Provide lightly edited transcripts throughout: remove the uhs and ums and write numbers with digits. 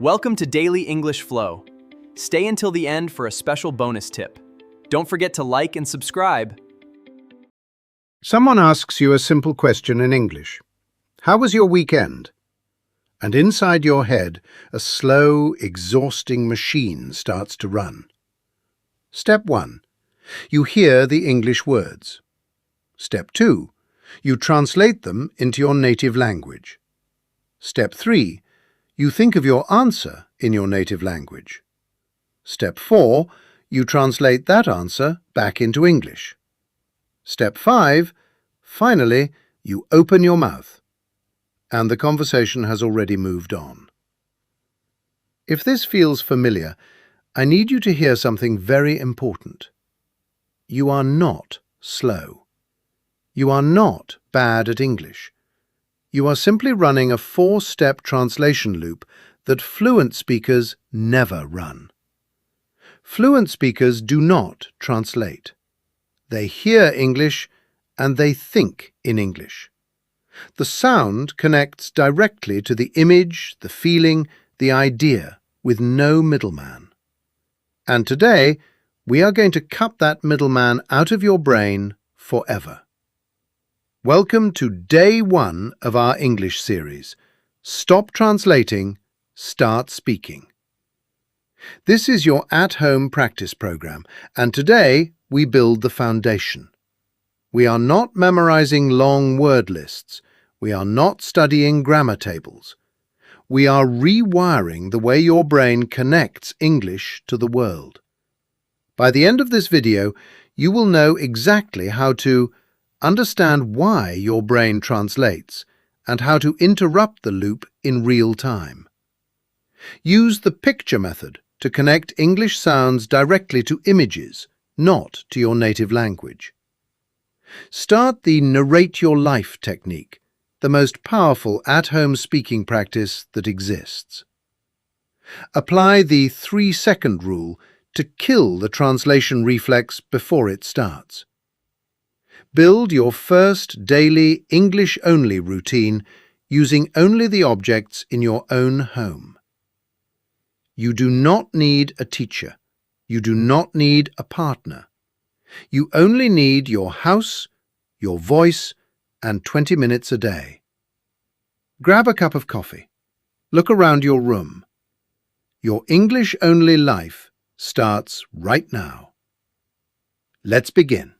Welcome to Daily English Flow. Stay until the end for a special bonus tip. Don't forget to like and subscribe. Someone asks you a simple question in English. How was your weekend? And inside your head, a slow, exhausting machine starts to run. Step 1. You hear the English words. Step 2. You translate them into your native language. Step 3. You think of your answer in your native language. Step 4. You translate that answer back into English. Step 5. Finally, you open your mouth. And the conversation has already moved on. If this feels familiar, I need you to hear something very important. You are not slow. You are not bad at English. You are simply running a 4-step translation loop that fluent speakers never run. Fluent speakers do not translate. They hear English and they think in English. The sound connects directly to the image, the feeling, the idea, with no middleman. And today, we are going to cut that middleman out of your brain forever. Welcome to Day 1 of our English series. Stop translating, start speaking. This is your at-home practice program, and today we build the foundation. We are not memorizing long word lists. We are not studying grammar tables. We are rewiring the way your brain connects English to the world. By the end of this video, you will know exactly how to understand why your brain translates and how to interrupt the loop in real time. Use the picture method to connect English sounds directly to images, not to your native language. Start the Narrate Your Life technique, the most powerful at-home speaking practice that exists. Apply the 3-second rule to kill the translation reflex before it starts. Build your first daily English-only routine using only the objects in your own home. You do not need a teacher. You do not need a partner. You only need your house, your voice, and 20 minutes a day. Grab a cup of coffee. Look around your room. Your English-only life starts right now. Let's begin.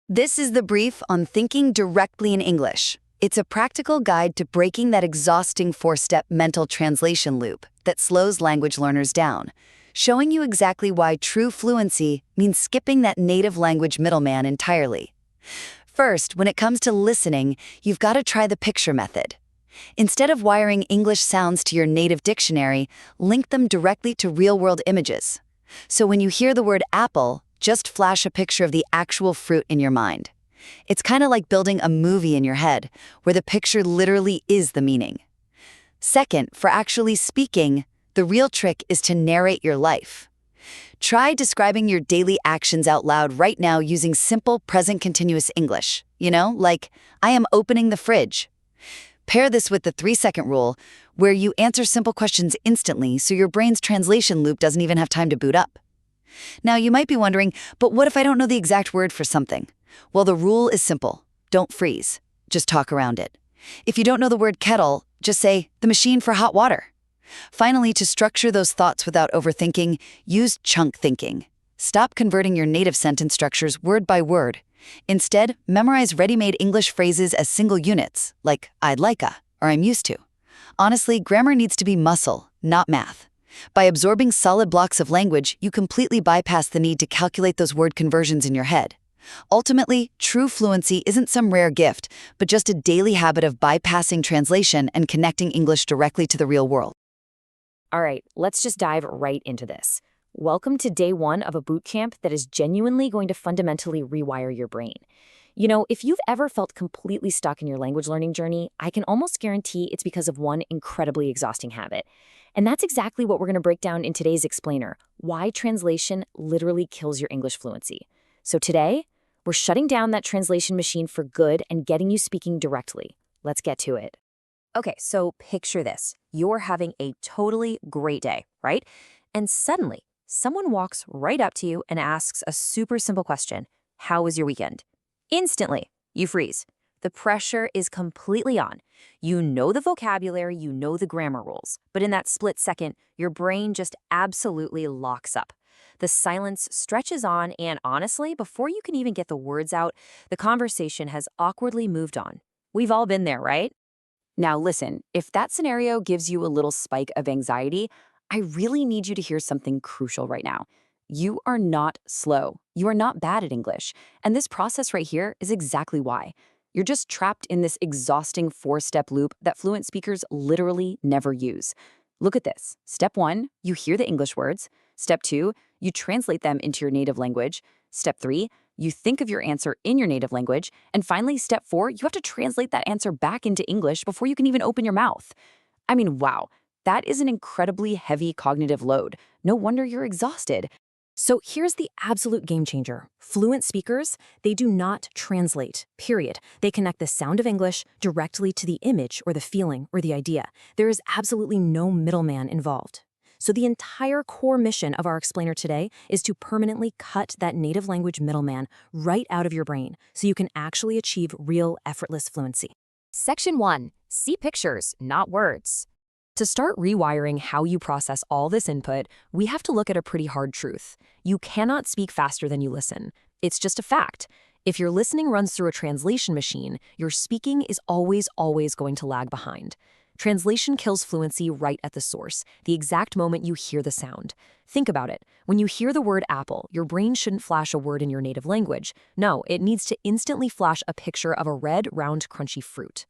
This is the brief on thinking directly in English. It's a practical guide to breaking that exhausting 4-step mental translation loop that slows language learners down, showing you exactly why true fluency means skipping that native language middleman entirely. First, when it comes to listening, you've got to try the picture method. Instead of wiring English sounds to your native dictionary, link them directly to real-world images. So when you hear the word apple, just flash a picture of the actual fruit in your mind. It's kind of like building a movie in your head, where the picture literally is the meaning. Second, for actually speaking, the real trick is to narrate your life. Try describing your daily actions out loud right now using simple present continuous English. Like, I am opening the fridge. Pair this with the 3-second rule, where you answer simple questions instantly so your brain's translation loop doesn't even have time to boot up. Now, you might be wondering, but what if I don't know the exact word for something? Well, the rule is simple. Don't freeze. Just talk around it. If you don't know the word kettle, just say, the machine for hot water. Finally, to structure those thoughts without overthinking, use chunk thinking. Stop converting your native sentence structures word by word. Instead, memorize ready-made English phrases as single units, like I'd like a, or I'm used to. Honestly, grammar needs to be muscle, not math. By absorbing solid blocks of language, you completely bypass the need to calculate those word conversions in your head. Ultimately, true fluency isn't some rare gift, but just a daily habit of bypassing translation and connecting English directly to the real world. All right, let's just dive right into this. Welcome to day 1 of a boot camp that is genuinely going to fundamentally rewire your brain. If you've ever felt completely stuck in your language learning journey, I can almost guarantee it's because of one incredibly exhausting habit. And that's exactly what we're going to break down in today's explainer, why translation literally kills your English fluency. So today, we're shutting down that translation machine for good and getting you speaking directly. Let's get to it. Okay, so picture this. You're having a totally great day, right? And suddenly, someone walks right up to you and asks a super simple question. How was your weekend? Instantly, you freeze. The pressure is completely on. You know the vocabulary, you know the grammar rules, but in that split second, your brain just absolutely locks up. The silence stretches on, and honestly, before you can even get the words out, the conversation has awkwardly moved on. We've all been there, right? Now listen, if that scenario gives you a little spike of anxiety, I really need you to hear something crucial right now. You are not slow. You are not bad at English. And this process right here is exactly why. You're just trapped in this exhausting four-step loop that fluent speakers literally never use. Look at this. Step 1, you hear the English words. Step 2, you translate them into your native language. Step 3, you think of your answer in your native language. And finally, step 4, you have to translate that answer back into English before you can even open your mouth. I mean, wow, that is an incredibly heavy cognitive load. No wonder you're exhausted. So here's the absolute game changer. Fluent speakers, they do not translate, period. They connect the sound of English directly to the image or the feeling or the idea. There is absolutely no middleman involved. So the entire core mission of our explainer today is to permanently cut that native language middleman right out of your brain so you can actually achieve real effortless fluency. Section 1. See pictures, not words. To start rewiring how you process all this input, we have to look at a pretty hard truth. You cannot speak faster than you listen. It's just a fact. If your listening runs through a translation machine, your speaking is always going to lag behind. Translation kills fluency right at the source, the exact moment you hear the sound. Think about it. When you hear the word apple, your brain shouldn't flash a word in your native language. No, it needs to instantly flash a picture of a red, round, crunchy fruit.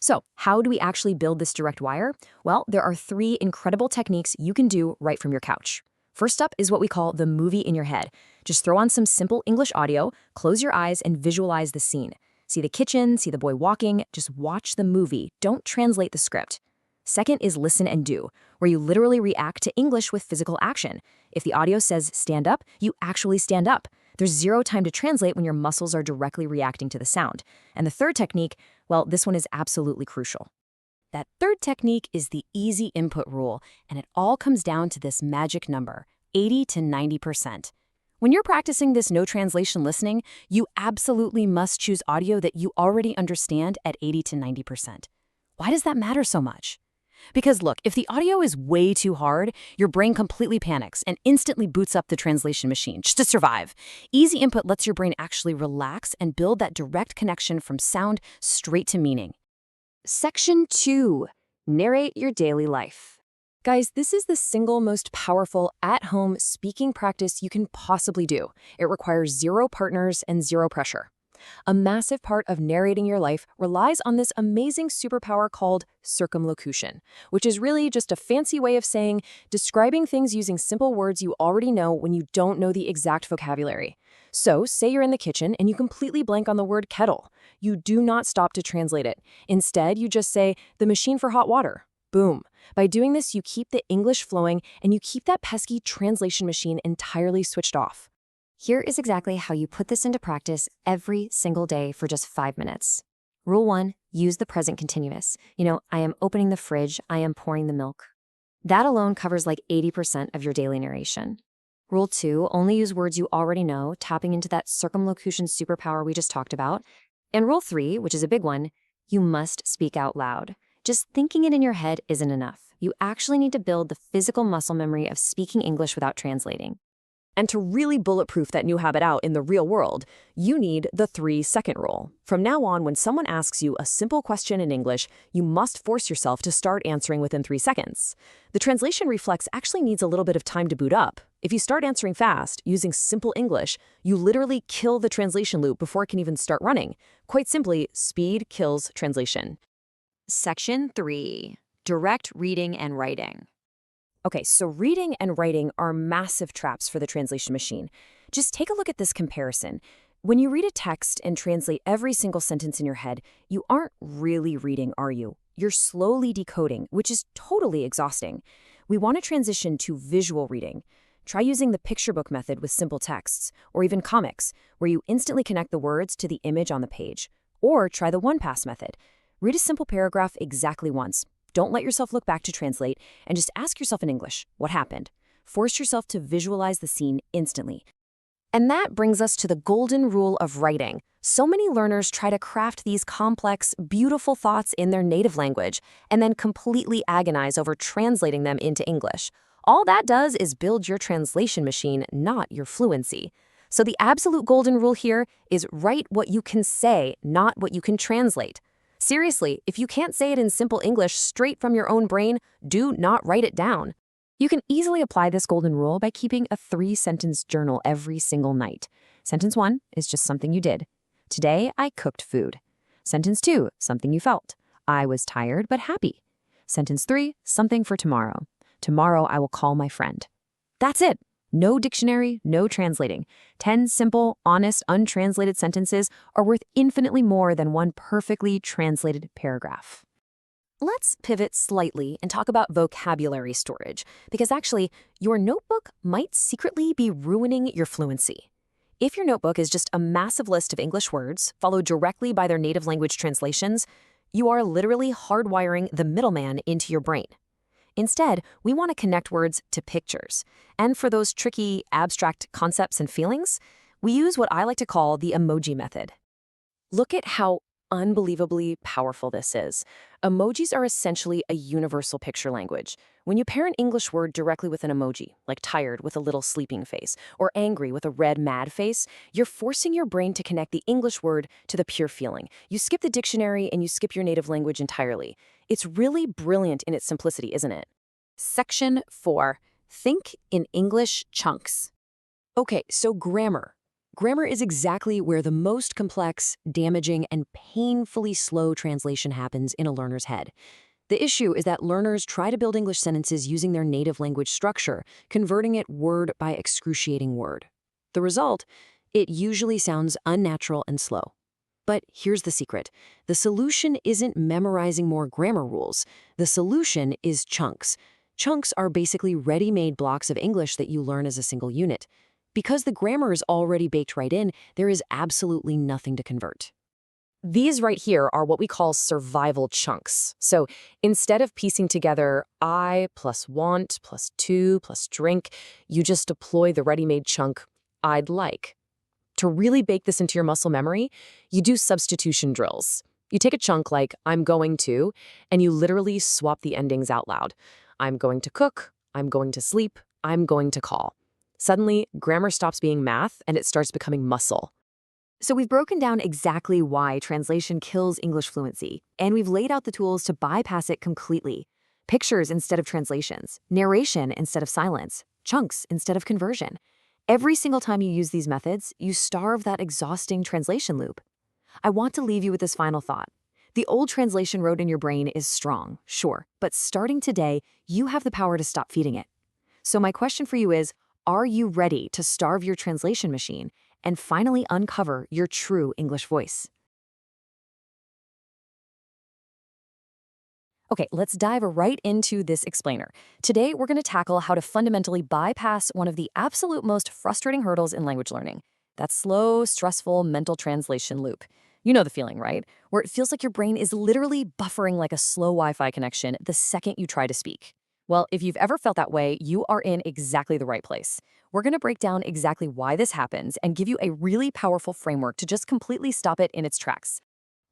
So, how do we actually build this direct wire? Well, there are 3 incredible techniques you can do right from your couch. First up is what we call the movie in your head. Just throw on some simple English audio, close your eyes, and visualize the scene. See the kitchen, see the boy walking, just watch the movie. Don't translate the script. Second is listen and do, where you literally react to English with physical action. If the audio says stand up, you actually stand up. There's 0 time to translate when your muscles are directly reacting to the sound. And the third technique, well, this one is absolutely crucial. That third technique is the easy input rule, and it all comes down to this magic number, 80 to 90%. When you're practicing this no translation listening, you absolutely must choose audio that you already understand at 80 to 90%. Why does that matter so much? Because look, if the audio is way too hard, your brain completely panics and instantly boots up the translation machine just to survive. Easy input lets your brain actually relax and build that direct connection from sound straight to meaning. Section 2. Narrate your daily life. Guys, this is the single most powerful at-home speaking practice you can possibly do. It requires 0 partners and 0 pressure. A massive part of narrating your life relies on this amazing superpower called circumlocution, which is really just a fancy way of saying describing things using simple words you already know when you don't know the exact vocabulary. So, say you're in the kitchen and you completely blank on the word kettle. You do not stop to translate it. Instead, you just say, the machine for hot water. Boom. By doing this, you keep the English flowing and you keep that pesky translation machine entirely switched off. Here is exactly how you put this into practice every single day for just 5 minutes. Rule 1, use the present continuous. I am opening the fridge, I am pouring the milk. That alone covers like 80% of your daily narration. Rule 2, only use words you already know, tapping into that circumlocution superpower we just talked about. And rule 3, which is a big one, you must speak out loud. Just thinking it in your head isn't enough. You actually need to build the physical muscle memory of speaking English without translating. And to really bulletproof that new habit out in the real world, you need the 3-second rule. From now on, when someone asks you a simple question in English, you must force yourself to start answering within 3 seconds. The translation reflex actually needs a little bit of time to boot up. If you start answering fast, using simple English, you literally kill the translation loop before it can even start running. Quite simply, speed kills translation. Section 3. Direct reading and writing. Okay, so reading and writing are massive traps for the translation machine. Just take a look at this comparison. When you read a text and translate every single sentence in your head, you aren't really reading, are you? You're slowly decoding, which is totally exhausting. We want to transition to visual reading. Try using the picture book method with simple texts, or even comics, where you instantly connect the words to the image on the page. Or try the one-pass method. Read a simple paragraph exactly once. Don't let yourself look back to translate, and just ask yourself in English, what happened? Force yourself to visualize the scene instantly. And that brings us to the golden rule of writing. So many learners try to craft these complex, beautiful thoughts in their native language and then completely agonize over translating them into English. All that does is build your translation machine, not your fluency. So the absolute golden rule here is write what you can say, not what you can translate. Seriously, if you can't say it in simple English straight from your own brain, do not write it down. You can easily apply this golden rule by keeping a 3-sentence journal every single night. Sentence 1 is just something you did. Today, I cooked food. Sentence 2, something you felt. I was tired but happy. Sentence 3, something for tomorrow. Tomorrow, I will call my friend. That's it. No dictionary, no translating. 10 simple, honest, untranslated sentences are worth infinitely more than one perfectly translated paragraph. Let's pivot slightly and talk about vocabulary storage, because actually, your notebook might secretly be ruining your fluency. If your notebook is just a massive list of English words, followed directly by their native language translations, you are literally hardwiring the middleman into your brain. Instead, we want to connect words to pictures. And for those tricky, abstract concepts and feelings, we use what I like to call the emoji method. Look at how unbelievably powerful this is. Emojis are essentially a universal picture language. When you pair an English word directly with an emoji, like tired with a little sleeping face, or angry with a red mad face, you're forcing your brain to connect the English word to the pure feeling. You skip the dictionary and you skip your native language entirely. It's really brilliant in its simplicity, isn't it? Section 4. Think in English chunks. Okay, so grammar. Grammar is exactly where the most complex, damaging, and painfully slow translation happens in a learner's head. The issue is that learners try to build English sentences using their native language structure, converting it word by excruciating word. The result? It usually sounds unnatural and slow. But here's the secret. The solution isn't memorizing more grammar rules. The solution is chunks. Chunks are basically ready-made blocks of English that you learn as a single unit. Because the grammar is already baked right in, there is absolutely nothing to convert. These right here are what we call survival chunks. So instead of piecing together I plus want plus to plus drink, you just deploy the ready-made chunk I'd like. To really bake this into your muscle memory, you do substitution drills. You take a chunk like I'm going to, and you literally swap the endings out loud. I'm going to cook, I'm going to sleep, I'm going to call. Suddenly, grammar stops being math and it starts becoming muscle. So we've broken down exactly why translation kills English fluency, and we've laid out the tools to bypass it completely. Pictures instead of translations, narration instead of silence, chunks instead of conversion. Every single time you use these methods, you starve that exhausting translation loop. I want to leave you with this final thought. The old translation road in your brain is strong, sure, but starting today, you have the power to stop feeding it. So my question for you is, are you ready to starve your translation machine and finally uncover your true English voice? Okay, let's dive right into this explainer. Today, we're going to tackle how to fundamentally bypass one of the absolute most frustrating hurdles in language learning, that slow, stressful mental translation loop. You know the feeling, right? Where it feels like your brain is literally buffering like a slow Wi-Fi connection the second you try to speak. Well, if you've ever felt that way, you are in exactly the right place. We're going to break down exactly why this happens and give you a really powerful framework to just completely stop it in its tracks.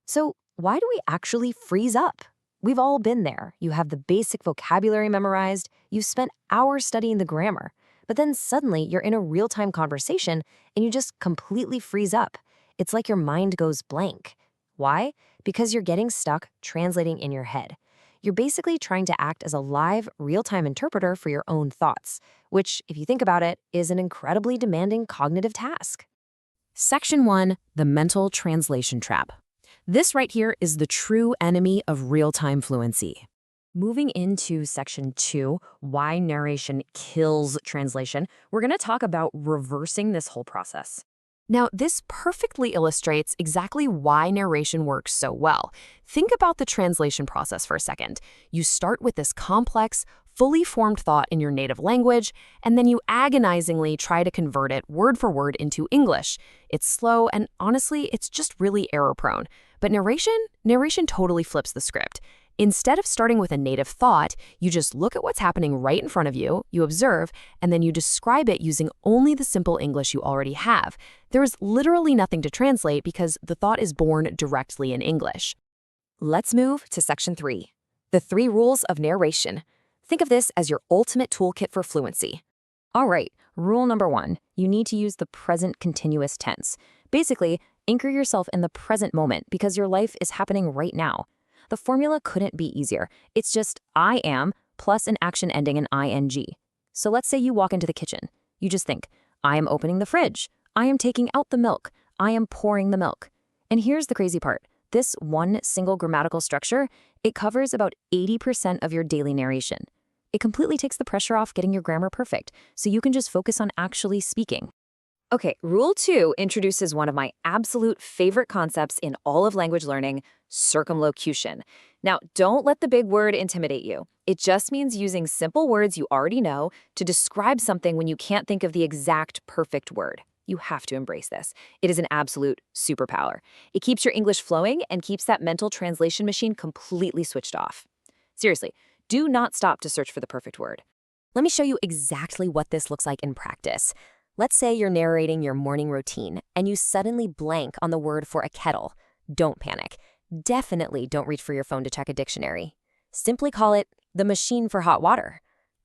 So, why do we actually freeze up? We've all been there. You have the basic vocabulary memorized, you've spent hours studying the grammar, but then suddenly you're in a real-time conversation and you just completely freeze up. It's like your mind goes blank. Why? Because you're getting stuck translating in your head. You're basically trying to act as a live, real-time interpreter for your own thoughts, which, if you think about it, is an incredibly demanding cognitive task. Section 1, the mental translation trap. This right here is the true enemy of real-time fluency. Moving into Section 2, why narration kills translation, we're going to talk about reversing this whole process. Now, this perfectly illustrates exactly why narration works so well. Think about the translation process for a second. You start with this complex, fully formed thought in your native language, and then you agonizingly try to convert it word for word into English. It's slow, and honestly, it's just really error-prone. But narration totally flips the script. Instead of starting with a native thought, you just look at what's happening right in front of you, you observe, and then you describe it using only the simple English you already have. There is literally nothing to translate because the thought is born directly in English. Let's move to Section 3, the 3 rules of narration. Think of this as your ultimate toolkit for fluency. All right, rule number 1, you need to use the present continuous tense. Basically, anchor yourself in the present moment because your life is happening right now. The formula couldn't be easier. It's just I am plus an action ending in ing. So let's say you walk into the kitchen. You just think, I am opening the fridge. I am taking out the milk. I am pouring the milk. And here's the crazy part. This one single grammatical structure, it covers about 80% of your daily narration. It completely takes the pressure off getting your grammar perfect, so you can just focus on actually speaking. Okay, rule 2 introduces one of my absolute favorite concepts in all of language learning, circumlocution. Now, don't let the big word intimidate you. It just means using simple words you already know to describe something when you can't think of the exact perfect word. You have to embrace this. It is an absolute superpower. It keeps your English flowing and keeps that mental translation machine completely switched off. Seriously, do not stop to search for the perfect word. Let me show you exactly what this looks like in practice. Let's say you're narrating your morning routine and you suddenly blank on the word for a kettle. Don't panic. Definitely don't reach for your phone to check a dictionary. Simply call it the machine for hot water.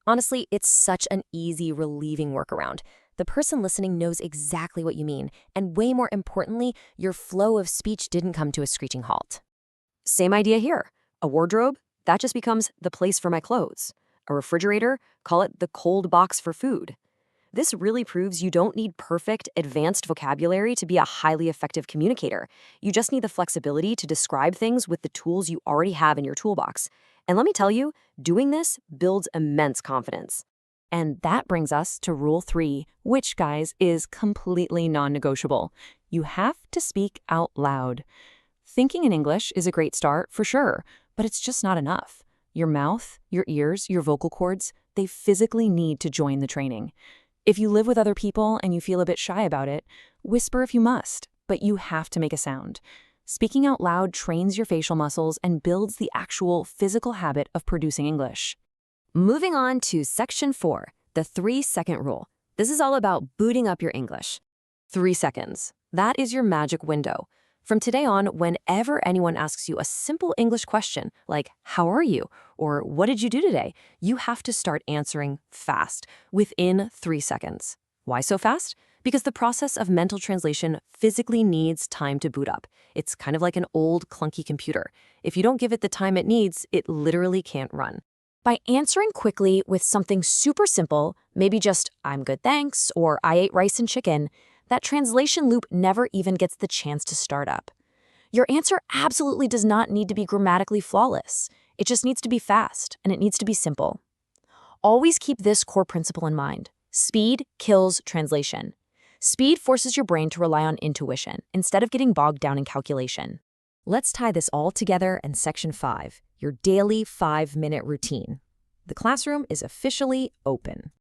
Honestly, it's such an easy, relieving workaround. The person listening knows exactly what you mean, and way more importantly, your flow of speech didn't come to a screeching halt. Same idea here. A wardrobe, that just becomes the place for my clothes. A refrigerator, call it the cold box for food. This really proves you don't need perfect, advanced vocabulary to be a highly effective communicator. You just need the flexibility to describe things with the tools you already have in your toolbox. And let me tell you, doing this builds immense confidence. And that brings us to Rule 3, which, guys, is completely non-negotiable. You have to speak out loud. Thinking in English is a great start, for sure, but it's just not enough. Your mouth, your ears, your vocal cords, they physically need to join the training. If you live with other people and you feel a bit shy about it, whisper if you must, but you have to make a sound. Speaking out loud trains your facial muscles and builds the actual physical habit of producing English. Moving on to Section 4, the 3-second rule. This is all about booting up your English. 3 seconds. That is your magic window. From today on, whenever anyone asks you a simple English question like, how are you? Or what did you do today? You have to start answering fast, within 3 seconds. Why so fast? Because the process of mental translation physically needs time to boot up. It's kind of like an old, clunky computer. If you don't give it the time it needs, it literally can't run. By answering quickly with something super simple, maybe just, I'm good thanks, or I ate rice and chicken, that translation loop never even gets the chance to start up. Your answer absolutely does not need to be grammatically flawless. It just needs to be fast, and it needs to be simple. Always keep this core principle in mind. Speed kills translation. Speed forces your brain to rely on intuition instead of getting bogged down in calculation. Let's tie this all together in Section 5, your daily 5-minute routine. The classroom is officially open.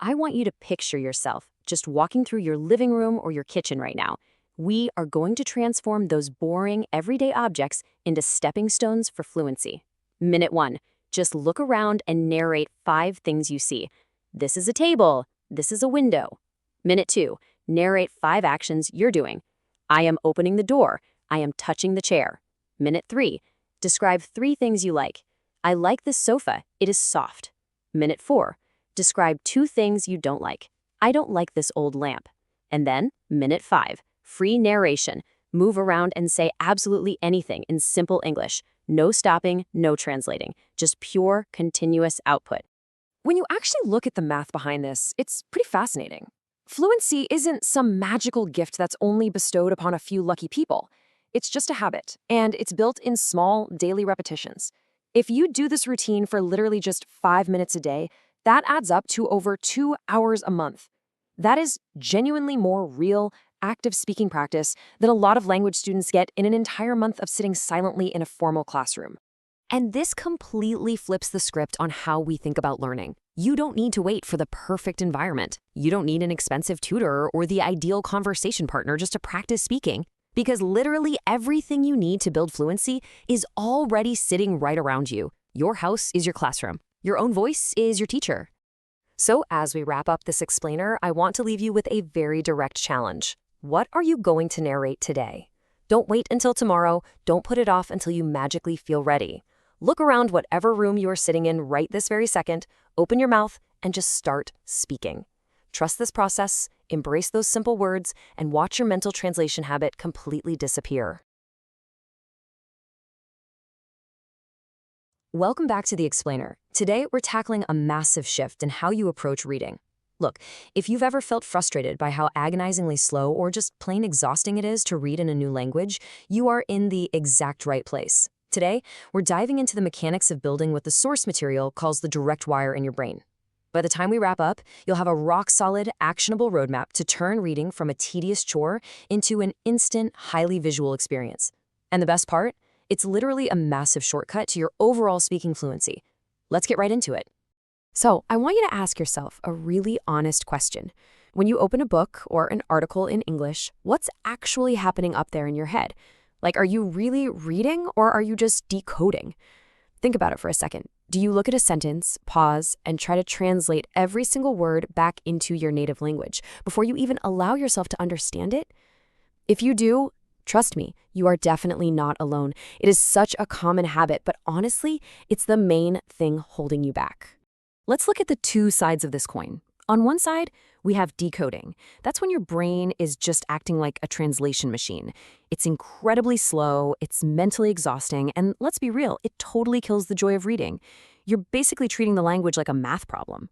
I want you to picture yourself just walking through your living room or your kitchen right now. We are going to transform those boring, everyday objects into stepping stones for fluency. Minute 1, just look around and narrate 5 things you see. This is a table. This is a window. Minute 2, narrate 5 actions you're doing. I am opening the door. I am touching the chair. Minute 3, describe 3 things you like. I like this sofa. It is soft. Minute 4, describe 2 things you don't like. I don't like this old lamp. And then, minute 5, free narration. Move around and say absolutely anything in simple English. No stopping, no translating. Just pure, continuous output. When you actually look at the math behind this, it's pretty fascinating. Fluency isn't some magical gift that's only bestowed upon a few lucky people. It's just a habit, and it's built in small, daily repetitions. If you do this routine for literally just 5 minutes a day, that adds up to over 2 hours a month. That is genuinely more real, active speaking practice than a lot of language students get in an entire month of sitting silently in a formal classroom. And this completely flips the script on how we think about learning. You don't need to wait for the perfect environment. You don't need an expensive tutor or the ideal conversation partner just to practice speaking. Because literally everything you need to build fluency is already sitting right around you. Your house is your classroom. Your own voice is your teacher. So as we wrap up this explainer, I want to leave you with a very direct challenge. What are you going to narrate today? Don't wait until tomorrow. Don't put it off until you magically feel ready. Look around whatever room you are sitting in right this very second, open your mouth, and just start speaking. Trust this process, embrace those simple words, and watch your mental translation habit completely disappear. Welcome back to The Explainer. Today, we're tackling a massive shift in how you approach reading. Look, if you've ever felt frustrated by how agonizingly slow or just plain exhausting it is to read in a new language, you are in the exact right place. Today, we're diving into the mechanics of building what the source material calls the direct wire in your brain. By the time we wrap up, you'll have a rock-solid, actionable roadmap to turn reading from a tedious chore into an instant, highly visual experience. And the best part? It's literally a massive shortcut to your overall speaking fluency. Let's get right into it. So, I want you to ask yourself a really honest question. When you open a book or an article in English, what's actually happening up there in your head? Like, are you really reading or are you just decoding? Think about it for a second. Do you look at a sentence, pause, and try to translate every single word back into your native language before you even allow yourself to understand it? If you do, trust me, you are definitely not alone. It is such a common habit, but honestly, it's the main thing holding you back. Let's look at the two sides of this coin. On one side, we have decoding. That's when your brain is just acting like a translation machine. It's incredibly slow, it's mentally exhausting, and let's be real, it totally kills the joy of reading. You're basically treating the language like a math problem.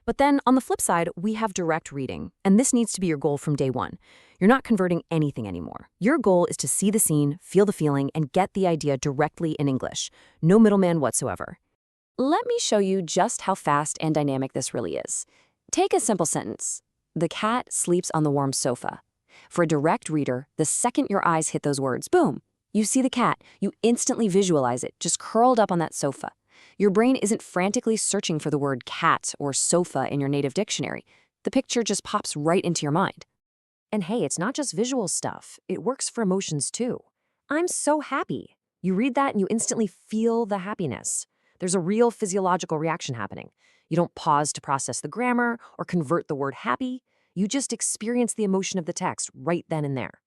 But then, on the flip side, we have direct reading, and this needs to be your goal from day one. You're not converting anything anymore. Your goal is to see the scene, feel the feeling, and get the idea directly in English. No middleman whatsoever. Let me show you just how fast and dynamic this really is. Take a simple sentence. The cat sleeps on the warm sofa. For a direct reader, the second your eyes hit those words, boom, you see the cat. You instantly visualize it, just curled up on that sofa. Your brain isn't frantically searching for the word cat or sofa in your native dictionary. The picture just pops right into your mind. And hey, it's not just visual stuff. It works for emotions too. I'm so happy. You read that and you instantly feel the happiness. There's a real physiological reaction happening. You don't pause to process the grammar or convert the word happy. You just experience the emotion of the text right then and there.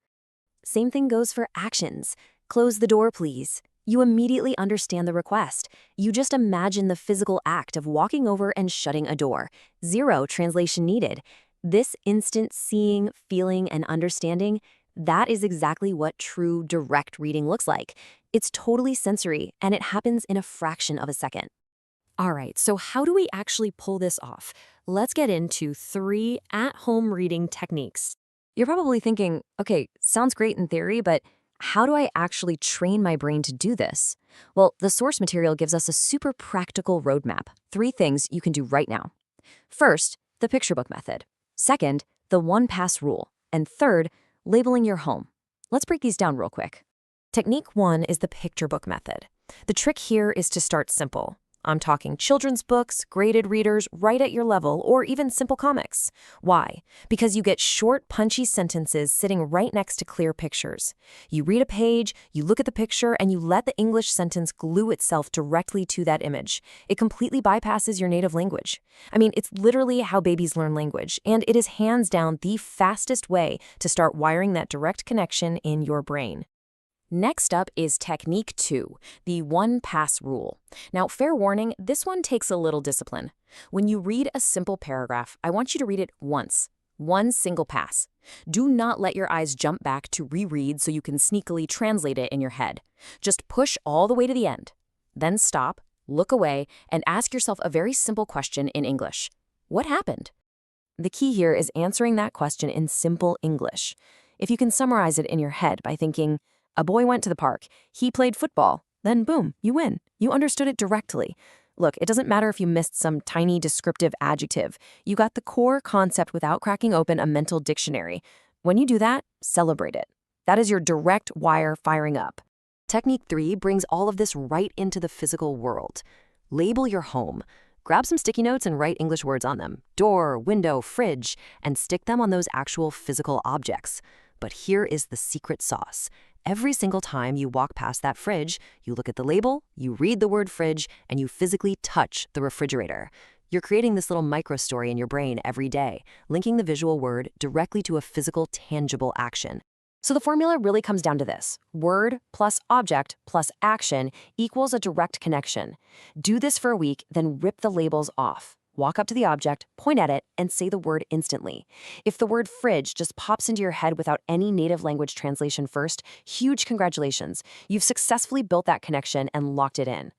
Same thing goes for actions. Close the door, please. You immediately understand the request. You just imagine the physical act of walking over and shutting a door. Zero translation needed. This instant seeing, feeling, and understanding, that is exactly what true direct reading looks like. It's totally sensory, and it happens in a fraction of a second. All right, so how do we actually pull this off? Let's get into 3 at-home reading techniques. You're probably thinking, okay, sounds great in theory, but how do I actually train my brain to do this? Well, the source material gives us a super practical roadmap. 3 things you can do right now. First, the picture book method. Second, the one-pass rule. And third, labeling your home. Let's break these down real quick. Technique 1 is the picture book method. The trick here is to start simple. I'm talking children's books, graded readers right at your level, or even simple comics. Why? Because you get short, punchy sentences sitting right next to clear pictures. You read a page, you look at the picture, and you let the English sentence glue itself directly to that image. It completely bypasses your native language. I mean, it's literally how babies learn language, and it is hands down the fastest way to start wiring that direct connection in your brain. Next up is technique 2, the one-pass rule. Now, fair warning, this one takes a little discipline. When you read a simple paragraph, I want you to read it once, one single pass. Do not let your eyes jump back to reread so you can sneakily translate it in your head. Just push all the way to the end. Then stop, look away, and ask yourself a very simple question in English. What happened? The key here is answering that question in simple English. If you can summarize it in your head by thinking, a boy went to the park, he played football, then boom, you win. You understood it directly. Look, it doesn't matter if you missed some tiny descriptive adjective. You got the core concept without cracking open a mental dictionary. When you do that, celebrate it. That is your direct wire firing up. Technique 3 brings all of this right into the physical world. Label your home. Grab some sticky notes and write English words on them. Door, window, fridge, and stick them on those actual physical objects. But here is the secret sauce. Every single time you walk past that fridge, you look at the label, you read the word fridge, and you physically touch the refrigerator. You're creating this little micro-story in your brain every day, linking the visual word directly to a physical, tangible action. So the formula really comes down to this. Word plus object plus action equals a direct connection. Do this for a week, then rip the labels off. Walk up to the object, point at it, and say the word instantly. If the word fridge just pops into your head without any native language translation first, huge congratulations. You've successfully built that connection and locked it in.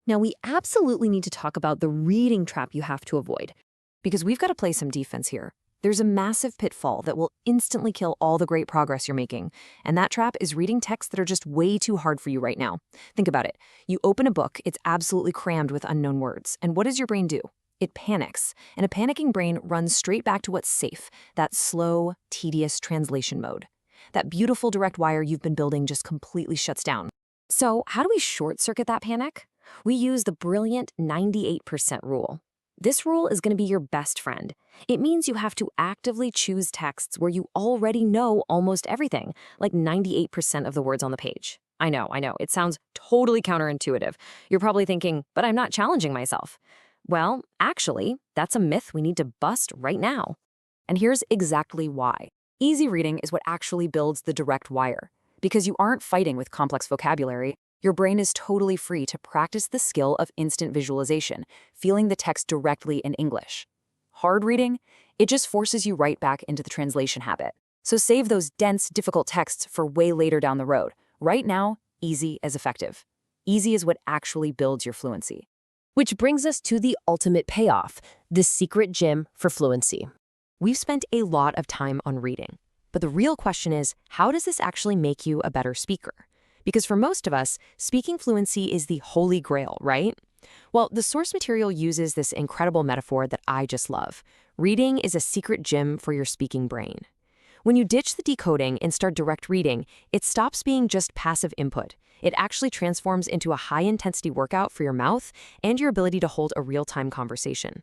Now, we absolutely need to talk about the reading trap you have to avoid, because we've got to play some defense here. There's a massive pitfall that will instantly kill all the great progress you're making, and that trap is reading texts that are just way too hard for you right now. Think about it. You open a book, it's absolutely crammed with unknown words, and what does your brain do? It panics, and a panicking brain runs straight back to what's safe, that slow, tedious translation mode. That beautiful direct wire you've been building just completely shuts down. So how do we short-circuit that panic? We use the brilliant 98% rule. This rule is going to be your best friend. It means you have to actively choose texts where you already know almost everything, like 98% of the words on the page. I know, it sounds totally counterintuitive. You're probably thinking, but I'm not challenging myself. Well, actually, that's a myth we need to bust right now. And here's exactly why. Easy reading is what actually builds the direct wire. Because you aren't fighting with complex vocabulary, your brain is totally free to practice the skill of instant visualization, feeling the text directly in English. Hard reading? It just forces you right back into the translation habit. So save those dense, difficult texts for way later down the road. Right now, easy is effective. Easy is what actually builds your fluency. Which brings us to the ultimate payoff, the secret gem for fluency. We've spent a lot of time on reading, but the real question is, how does this actually make you a better speaker? Because for most of us, speaking fluency is the holy grail, right? Well, the source material uses this incredible metaphor that I just love. Reading is a secret gem for your speaking brain. When you ditch the decoding and start direct reading, it stops being just passive input. It actually transforms into a high-intensity workout for your mouth and your ability to hold a real-time conversation.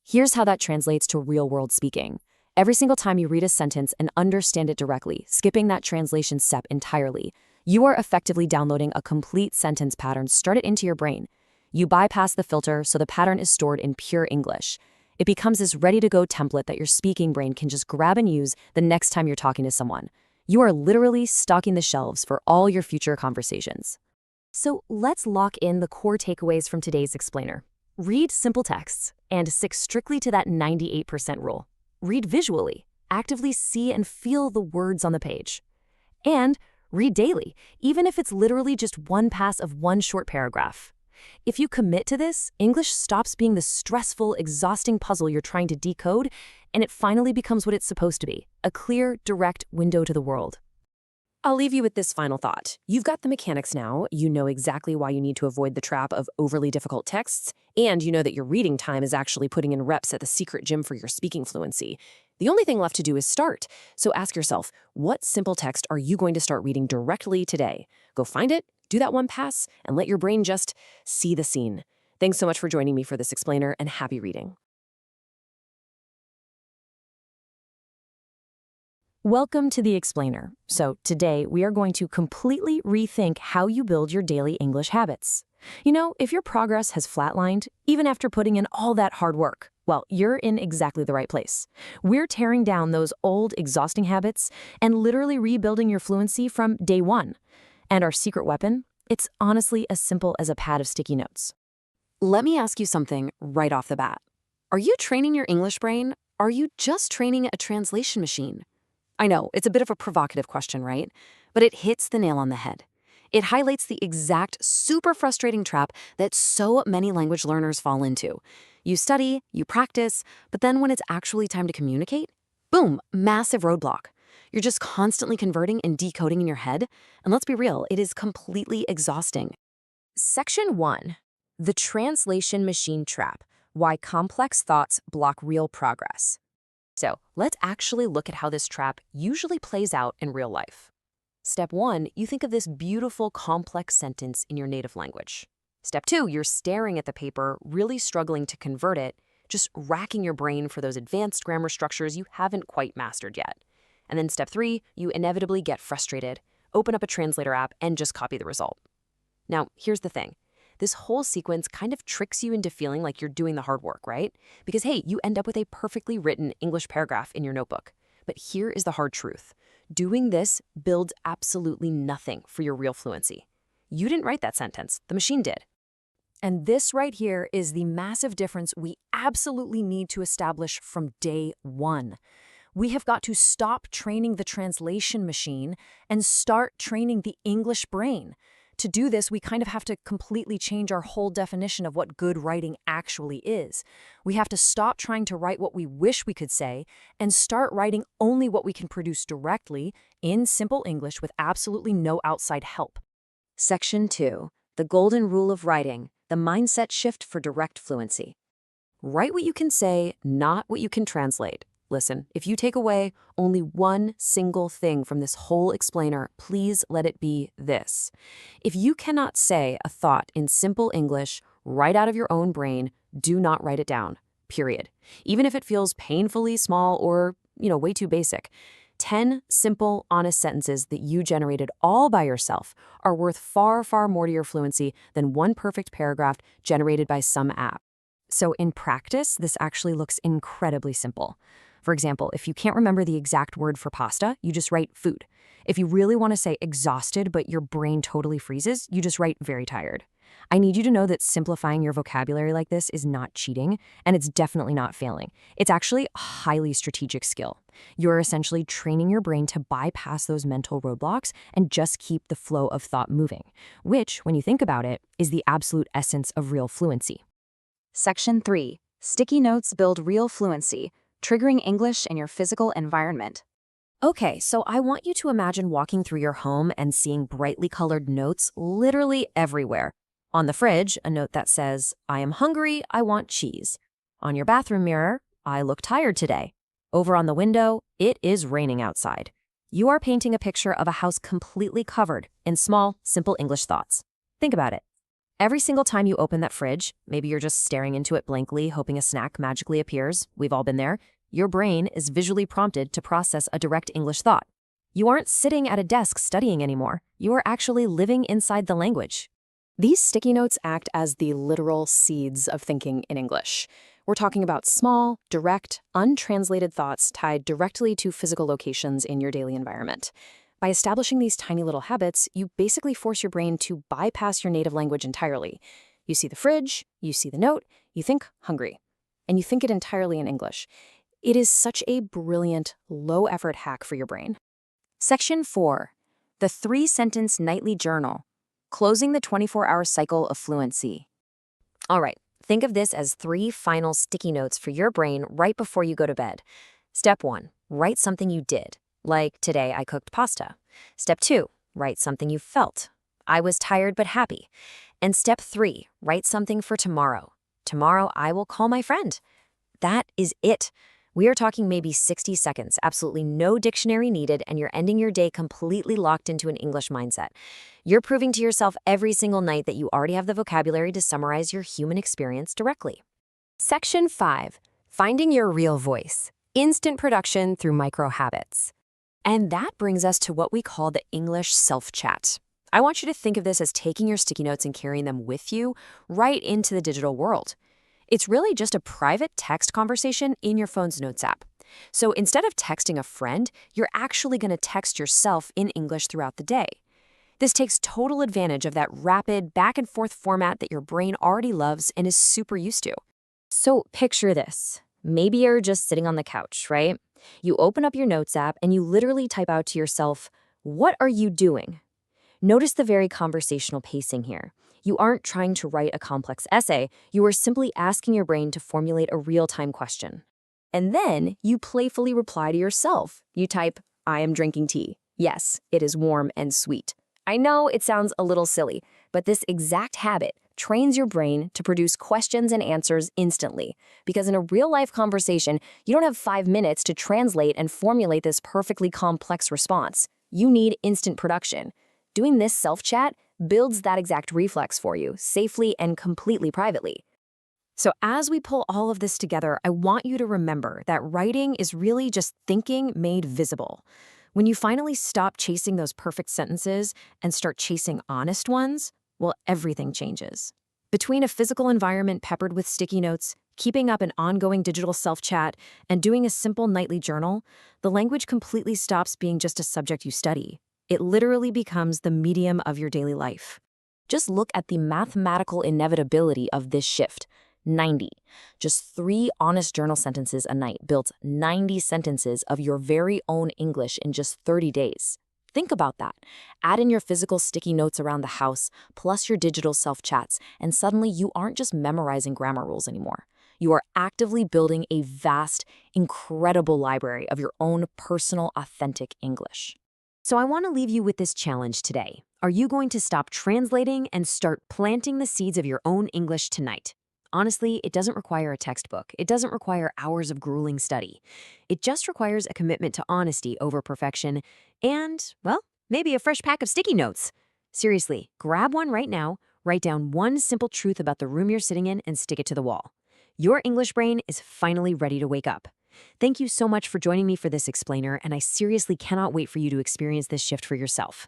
Here's how that translates to real-world speaking. Every single time you read a sentence and understand it directly, skipping that translation step entirely, you are effectively downloading a complete sentence pattern started into your brain. You bypass the filter so the pattern is stored in pure English. It becomes this ready-to-go template that your speaking brain can just grab and use the next time you're talking to someone. You are literally stocking the shelves for all your future conversations. So let's lock in the core takeaways from today's explainer. Read simple texts and stick strictly to that 98% rule. Read visually, actively see and feel the words on the page. And read daily, even if it's literally just one pass of one short paragraph. If you commit to this, English stops being the stressful, exhausting puzzle you're trying to decode, and it finally becomes what it's supposed to be, a clear, direct window to the world. I'll leave you with this final thought. You've got the mechanics now, you know exactly why you need to avoid the trap of overly difficult texts, and you know that your reading time is actually putting in reps at the secret gym for your speaking fluency. The only thing left to do is start. So ask yourself, what simple text are you going to start reading directly today? Go find it, do that one pass, and let your brain just see the scene. Thanks so much for joining me for this explainer, and happy reading. Welcome to the explainer. So today we are going to completely rethink how you build your daily English habits. You know, if your progress has flatlined, even after putting in all that hard work, well, you're in exactly the right place. We're tearing down those old, exhausting habits and literally rebuilding your fluency from day one. And our secret weapon? It's honestly as simple as a pad of sticky notes. Let me ask you something right off the bat. Are you training your English brain? Are you just training a translation machine? I know, it's a bit of a provocative question, right? But it hits the nail on the head. It highlights the exact super frustrating trap that so many language learners fall into. You study, you practice, but then when it's actually time to communicate, boom, massive roadblock. You're just constantly converting and decoding in your head, and let's be real, it is completely exhausting. Section 1. The Translation Machine Trap. Why Complex Thoughts Block Real Progress. So let's actually look at how this trap usually plays out in real life. Step 1, you think of this beautiful, complex sentence in your native language. Step 2, you're staring at the paper, really struggling to convert it, just racking your brain for those advanced grammar structures you haven't quite mastered yet. And then step 3, you inevitably get frustrated, open up a translator app, and just copy the result. Now, here's the thing. This whole sequence kind of tricks you into feeling like you're doing the hard work, right? Because, hey, you end up with a perfectly written English paragraph in your notebook. But here is the hard truth. Doing this builds absolutely nothing for your real fluency. You didn't write that sentence. The machine did. And this right here is the massive difference we absolutely need to establish from day one. We have got to stop training the translation machine and start training the English brain. To do this, we kind of have to completely change our whole definition of what good writing actually is. We have to stop trying to write what we wish we could say and start writing only what we can produce directly in simple English with absolutely no outside help. Section 2, the golden rule of writing, the mindset shift for direct fluency. Write what you can say, not what you can translate. Listen, if you take away only one single thing from this whole explainer, please let it be this. If you cannot say a thought in simple English right out of your own brain, do not write it down, period. Even if it feels painfully small or, way too basic. 10 simple, honest sentences that you generated all by yourself are worth far, far more to your fluency than one perfect paragraph generated by some app. So in practice, this actually looks incredibly simple. For example, if you can't remember the exact word for pasta, you just write food. If you really want to say exhausted, but your brain totally freezes, you just write very tired. I need you to know that simplifying your vocabulary like this is not cheating, and it's definitely not failing. It's actually a highly strategic skill. You're essentially training your brain to bypass those mental roadblocks and just keep the flow of thought moving, which, when you think about it, is the absolute essence of real fluency. Section 3. Sticky notes build real fluency, triggering English in your physical environment. Okay, so I want you to imagine walking through your home and seeing brightly colored notes literally everywhere. On the fridge, a note that says, "I am hungry, I want cheese." On your bathroom mirror, "I look tired today." Over on the window, "It is raining outside." You are painting a picture of a house completely covered in small, simple English thoughts. Think about it. Every single time you open that fridge, maybe you're just staring into it blankly, hoping a snack magically appears. We've all been there. Your brain is visually prompted to process a direct English thought. You aren't sitting at a desk studying anymore. You are actually living inside the language. These sticky notes act as the literal seeds of thinking in English. We're talking about small, direct, untranslated thoughts tied directly to physical locations in your daily environment. By establishing these tiny little habits, you basically force your brain to bypass your native language entirely. You see the fridge, you see the note, you think hungry, and you think it entirely in English. It is such a brilliant, low-effort hack for your brain. Section 4. The 3-sentence nightly journal, closing the 24-hour cycle of fluency. All right, think of this as 3 final sticky notes for your brain right before you go to bed. Step 1, write something you did. Like, today I cooked pasta. Step 2, write something you felt. I was tired but happy. And step 3, write something for tomorrow. Tomorrow I will call my friend. That is it. We are talking maybe 60 seconds, absolutely no dictionary needed, and you're ending your day completely locked into an English mindset. You're proving to yourself every single night that you already have the vocabulary to summarize your human experience directly. Section 5. Finding your real voice. Instant production through micro habits. And that brings us to what we call the English self-chat. I want you to think of this as taking your sticky notes and carrying them with you right into the digital world. It's really just a private text conversation in your phone's notes app. So instead of texting a friend, you're actually going to text yourself in English throughout the day. This takes total advantage of that rapid back and forth format that your brain already loves and is super used to. So picture this. Maybe you're just sitting on the couch, right? You open up your notes app and you literally type out to yourself, "What are you doing?" Notice the very conversational pacing here. You aren't trying to write a complex essay. You are simply asking your brain to formulate a real-time question. And then you playfully reply to yourself. You type, "I am drinking tea. Yes, it is warm and sweet." I know it sounds a little silly, but this exact habit trains your brain to produce questions and answers instantly. Because in a real-life conversation, you don't have 5 minutes to translate and formulate this perfectly complex response. You need instant production. Doing this self-chat builds that exact reflex for you, safely and completely privately. So as we pull all of this together, I want you to remember that writing is really just thinking made visible. When you finally stop chasing those perfect sentences and start chasing honest ones, well, everything changes. Between a physical environment peppered with sticky notes, keeping up an ongoing digital self-chat, and doing a simple nightly journal, the language completely stops being just a subject you study. It literally becomes the medium of your daily life. Just look at the mathematical inevitability of this shift. 90. Just 3 honest journal sentences a night built 90 sentences of your very own English in just 30 days. Think about that. Add in your physical sticky notes around the house, plus your digital self-chats, and suddenly you aren't just memorizing grammar rules anymore. You are actively building a vast, incredible library of your own personal, authentic English. So I want to leave you with this challenge today. Are you going to stop translating and start planting the seeds of your own English tonight? Honestly, it doesn't require a textbook. It doesn't require hours of grueling study. It just requires a commitment to honesty over perfection and, well, maybe a fresh pack of sticky notes. Seriously, grab one right now, write down one simple truth about the room you're sitting in, and stick it to the wall. Your English brain is finally ready to wake up. Thank you so much for joining me for this explainer, and I seriously cannot wait for you to experience this shift for yourself.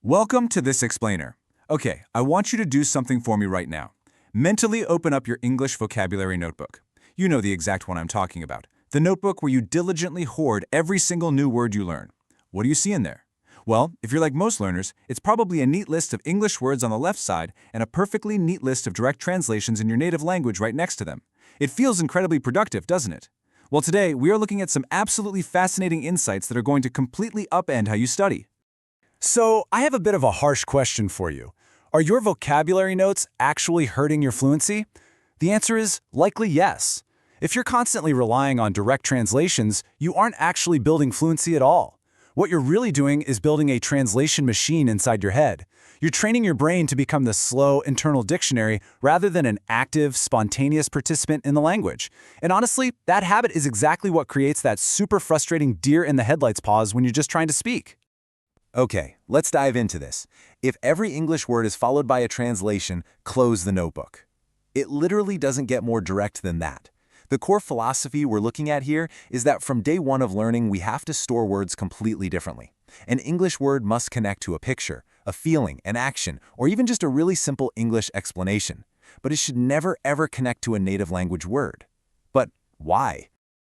Welcome to This Explainer. Okay, I want you to do something for me right now. Mentally open up your English vocabulary notebook. You know the exact one I'm talking about. The notebook where you diligently hoard every single new word you learn. What do you see in there? Well, if you're like most learners, it's probably a neat list of English words on the left side and a perfectly neat list of direct translations in your native language right next to them. It feels incredibly productive, doesn't it? Well, today we are looking at some absolutely fascinating insights that are going to completely upend how you study. So, I have a bit of a harsh question for you. Are your vocabulary notes actually hurting your fluency? The answer is likely yes. If you're constantly relying on direct translations, you aren't actually building fluency at all. What you're really doing is building a translation machine inside your head. You're training your brain to become the slow internal dictionary rather than an active, spontaneous participant in the language. And honestly, that habit is exactly what creates that super frustrating deer in the headlights pause when you're just trying to speak. Okay, let's dive into this. If every English word is followed by a translation, close the notebook. It literally doesn't get more direct than that. The core philosophy we're looking at here is that from day one of learning, we have to store words completely differently. An English word must connect to a picture, a feeling, an action, or even just a really simple English explanation. But it should never ever connect to a native language word. But why?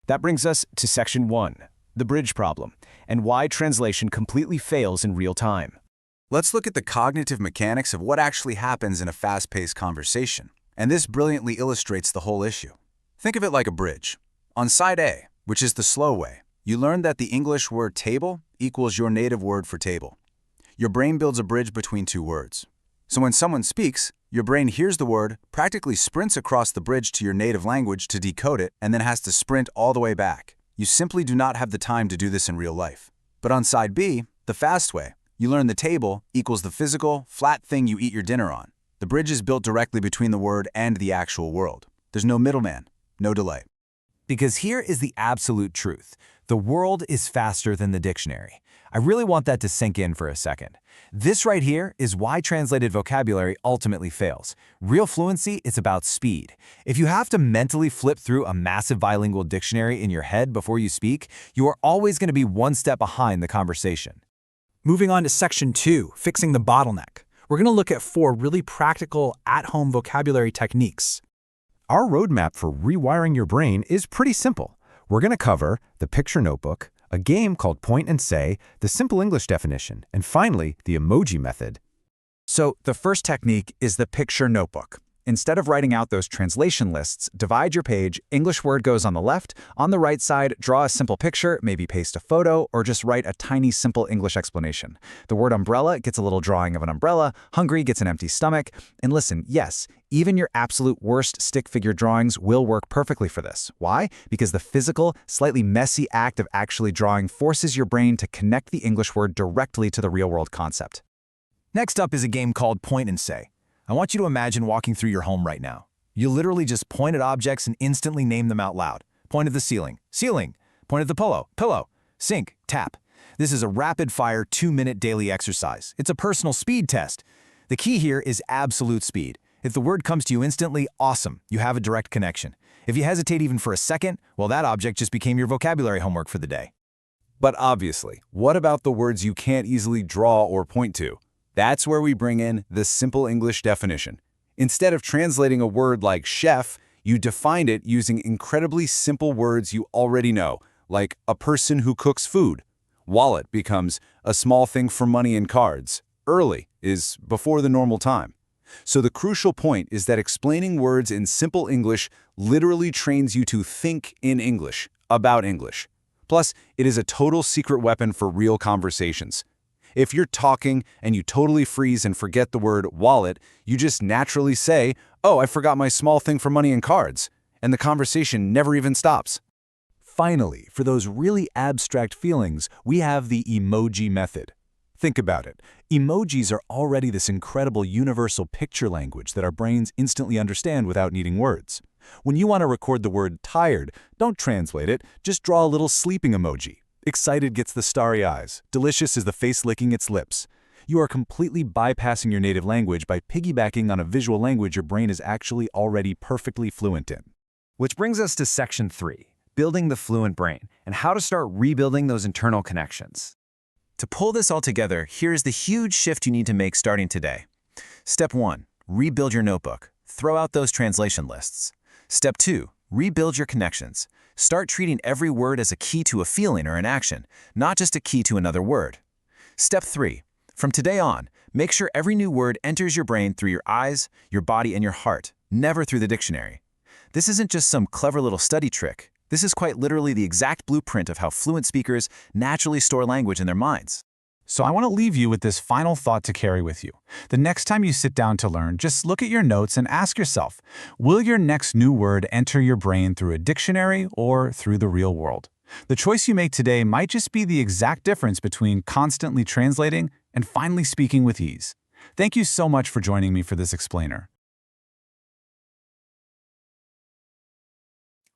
That brings us to Section 1, the bridge problem, and why translation completely fails in real time. Let's look at the cognitive mechanics of what actually happens in a fast-paced conversation. And this brilliantly illustrates the whole issue. Think of it like a bridge. On side A, which is the slow way, you learn that the English word table equals your native word for table. Your brain builds a bridge between two words. So when someone speaks, your brain hears the word, practically sprints across the bridge to your native language to decode it, and then has to sprint all the way back. You simply do not have the time to do this in real life. But on side B, the fast way, you learn the table equals the physical, flat thing you eat your dinner on. The bridge is built directly between the word and the actual world. There's no middleman, no delay. Because here is the absolute truth. The world is faster than the dictionary. I really want that to sink in for a second. This right here is why translated vocabulary ultimately fails. Real fluency is about speed. If you have to mentally flip through a massive bilingual dictionary in your head before you speak, you are always going to be one step behind the conversation. Moving on to Section 2, fixing the bottleneck. We're going to look at 4 really practical, at-home vocabulary techniques. Our roadmap for rewiring your brain is pretty simple. We're going to cover the picture notebook, a game called Point and Say, the simple English definition, and finally, the emoji method. So the first technique is the picture notebook. Instead of writing out those translation lists, divide your page, English word goes on the left, on the right side, draw a simple picture, maybe paste a photo, or just write a tiny simple English explanation. The word umbrella gets a little drawing of an umbrella, hungry gets an empty stomach, and listen, yes, even your absolute worst stick figure drawings will work perfectly for this. Why? Because the physical, slightly messy act of actually drawing forces your brain to connect the English word directly to the real-world concept. Next up is a game called Point and Say. I want you to imagine walking through your home right now. You literally just point at objects and instantly name them out loud. Point at the ceiling, ceiling. Point at the pillow, sink, tap. This is a rapid-fire 2-minute daily exercise. It's a personal speed test. The key here is absolute speed. If the word comes to you instantly, awesome, you have a direct connection. If you hesitate even for a second, well, that object just became your vocabulary homework for the day. But obviously, what about the words you can't easily draw or point to? That's where we bring in the simple English definition. Instead of translating a word like chef, you defined it using incredibly simple words you already know, like a person who cooks food. Wallet becomes a small thing for money and cards. Early is before the normal time. So the crucial point is that explaining words in simple English literally trains you to think in English, about English. Plus, it is a total secret weapon for real conversations. If you're talking and you totally freeze and forget the word wallet, you just naturally say, "Oh, I forgot my small thing for money and cards," and the conversation never even stops. Finally, for those really abstract feelings, we have the emoji method. Think about it. Emojis are already this incredible universal picture language that our brains instantly understand without needing words. When you want to record the word tired, don't translate it, just draw a little sleeping emoji. Excited gets the starry eyes. Delicious is the face licking its lips. You are completely bypassing your native language by piggybacking on a visual language your brain is actually already perfectly fluent in. Which brings us to Section 3, building the fluent brain, and how to start rebuilding those internal connections. To pull this all together, here's the huge shift you need to make starting today. Step 1, rebuild your notebook. Throw out those translation lists. Step 2, rebuild your connections. Start treating every word as a key to a feeling or an action, not just a key to another word. Step 3, from today on, make sure every new word enters your brain through your eyes, your body, and your heart, never through the dictionary. This isn't just some clever little study trick. This is quite literally the exact blueprint of how fluent speakers naturally store language in their minds. So I want to leave you with this final thought to carry with you. The next time you sit down to learn, just look at your notes and ask yourself, will your next new word enter your brain through a dictionary or through the real world? The choice you make today might just be the exact difference between constantly translating and finally speaking with ease. Thank you so much for joining me for this explainer.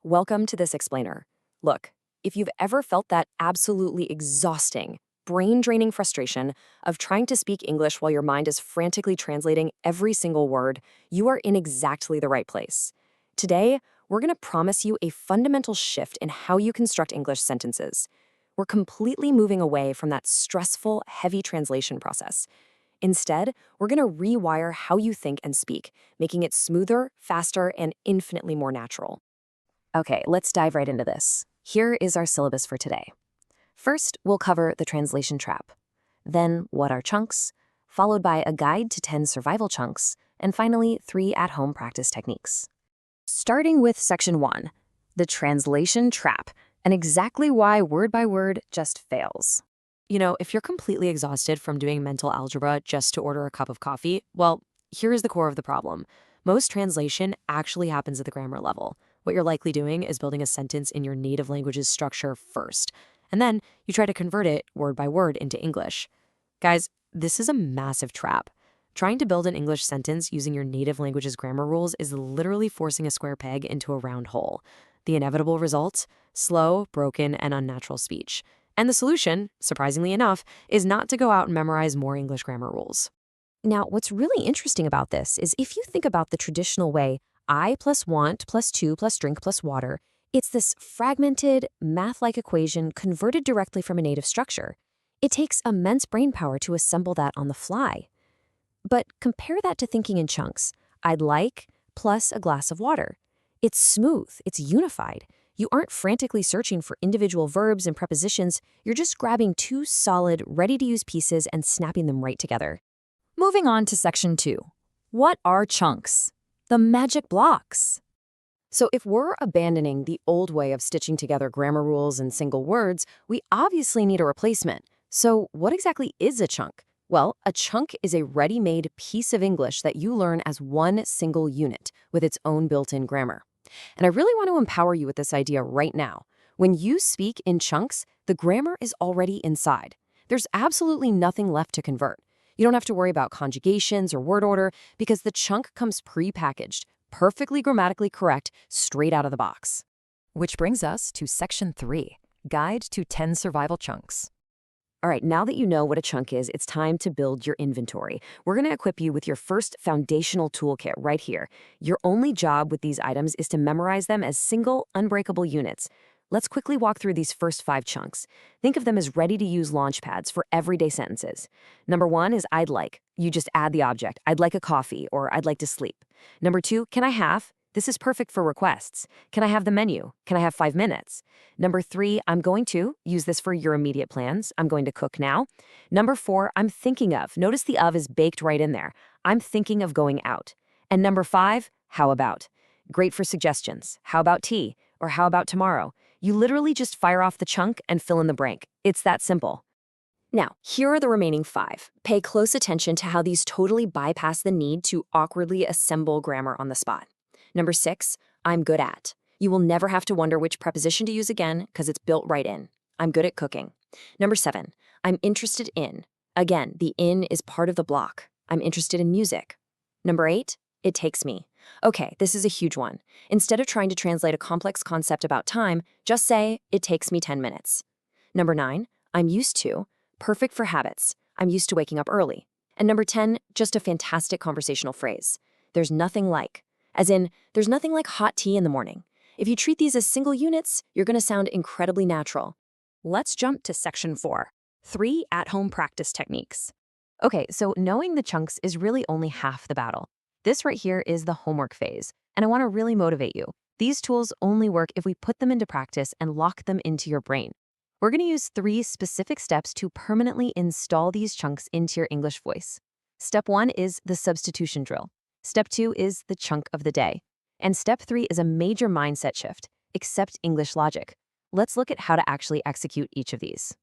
Welcome to this explainer. Look, if you've ever felt that absolutely exhausting, brain-draining frustration of trying to speak English while your mind is frantically translating every single word, you are in exactly the right place. Today, we're going to promise you a fundamental shift in how you construct English sentences. We're completely moving away from that stressful, heavy translation process. Instead, we're going to rewire how you think and speak, making it smoother, faster, and infinitely more natural. Okay, let's dive right into this. Here is our syllabus for today. First, we'll cover the translation trap. Then, what are chunks? Followed by a guide to 10 survival chunks. And finally, 3 at-home practice techniques. Starting with Section 1, the translation trap, and exactly why word by word just fails. You know, if you're completely exhausted from doing mental algebra just to order a cup of coffee, well, here is the core of the problem. Most translation actually happens at the grammar level. What you're likely doing is building a sentence in your native language's structure first, and then you try to convert it word by word into English. Guys, this is a massive trap. Trying to build an English sentence using your native language's grammar rules is literally forcing a square peg into a round hole. The inevitable result? Slow, broken, and unnatural speech. And the solution, surprisingly enough, is not to go out and memorize more English grammar rules. Now, what's really interesting about this is if you think about the traditional way, I plus want plus 2 plus drink plus water, it's this fragmented, math-like equation converted directly from a native structure. It takes immense brain power to assemble that on the fly. But compare that to thinking in chunks. I'd like plus a glass of water. It's smooth, it's unified. You aren't frantically searching for individual verbs and prepositions, you're just grabbing 2 solid, ready-to-use pieces and snapping them right together. Moving on to Section 2. What are chunks? The magic blocks. So if we're abandoning the old way of stitching together grammar rules and single words, we obviously need a replacement. So what exactly is a chunk? Well, a chunk is a ready-made piece of English that you learn as one single unit with its own built-in grammar. And I really want to empower you with this idea right now. When you speak in chunks, the grammar is already inside. There's absolutely nothing left to convert. You don't have to worry about conjugations or word order because the chunk comes pre-packaged, perfectly grammatically correct, straight out of the box. Which brings us to Section 3, Guide to 10 Survival Chunks. All right, now that you know what a chunk is, it's time to build your inventory. We're going to equip you with your first foundational toolkit right here. Your only job with these items is to memorize them as single, unbreakable units. Let's quickly walk through these first 5 chunks. Think of them as ready-to-use launch pads for everyday sentences. Number 1 is I'd like. You just add the object. I'd like a coffee, or I'd like to sleep. Number 2, can I have? This is perfect for requests. Can I have the menu? Can I have 5 minutes? Number 3, I'm going to. Use this for your immediate plans. I'm going to cook now. Number 4, I'm thinking of. Notice the of is baked right in there. I'm thinking of going out. And number 5, how about? Great for suggestions. How about tea? Or how about tomorrow? You literally just fire off the chunk and fill in the blank. It's that simple. Now, here are the remaining 5. Pay close attention to how these totally bypass the need to awkwardly assemble grammar on the spot. Number 6, I'm good at. You will never have to wonder which preposition to use again because it's built right in. I'm good at cooking. Number 7, I'm interested in. Again, the in is part of the block. I'm interested in music. Number 8, it takes me. Okay, this is a huge one. Instead of trying to translate a complex concept about time, just say, it takes me 10 minutes. Number 9, I'm used to. Perfect for habits. I'm used to waking up early. And number 10, just a fantastic conversational phrase. There's nothing like. As in, there's nothing like hot tea in the morning. If you treat these as single units, you're going to sound incredibly natural. Let's jump to section 4, 3 at-home practice techniques. Okay, so knowing the chunks is really only half the battle. This right here is the homework phase, and I want to really motivate you. These tools only work if we put them into practice and lock them into your brain. We're going to use 3 specific steps to permanently install these chunks into your English voice. Step 1 is the substitution drill. Step 2 is the chunk of the day. And step 3 is a major mindset shift. Accept English logic. Let's look at how to actually execute each of these.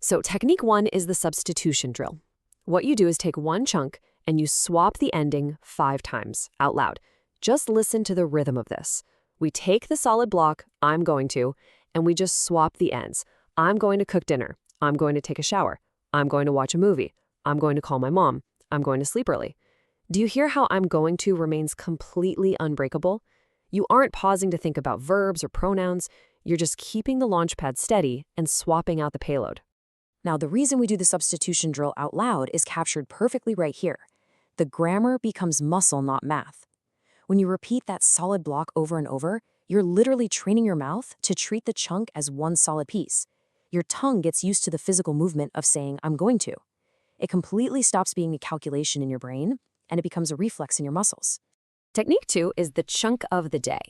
So technique 1 is the substitution drill. What you do is take one chunk and you swap the ending 5 times out loud. Just listen to the rhythm of this. We take the solid block, I'm going to, and we just swap the ends. I'm going to cook dinner. I'm going to take a shower. I'm going to watch a movie. I'm going to call my mom. I'm going to sleep early. Do you hear how I'm going to remains completely unbreakable? You aren't pausing to think about verbs or pronouns. You're just keeping the launchpad steady and swapping out the payload. Now, the reason we do the substitution drill out loud is captured perfectly right here. The grammar becomes muscle, not math. When you repeat that solid block over and over, you're literally training your mouth to treat the chunk as one solid piece. Your tongue gets used to the physical movement of saying, I'm going to. It completely stops being a calculation in your brain, and it becomes a reflex in your muscles. Technique 2 is the chunk of the day.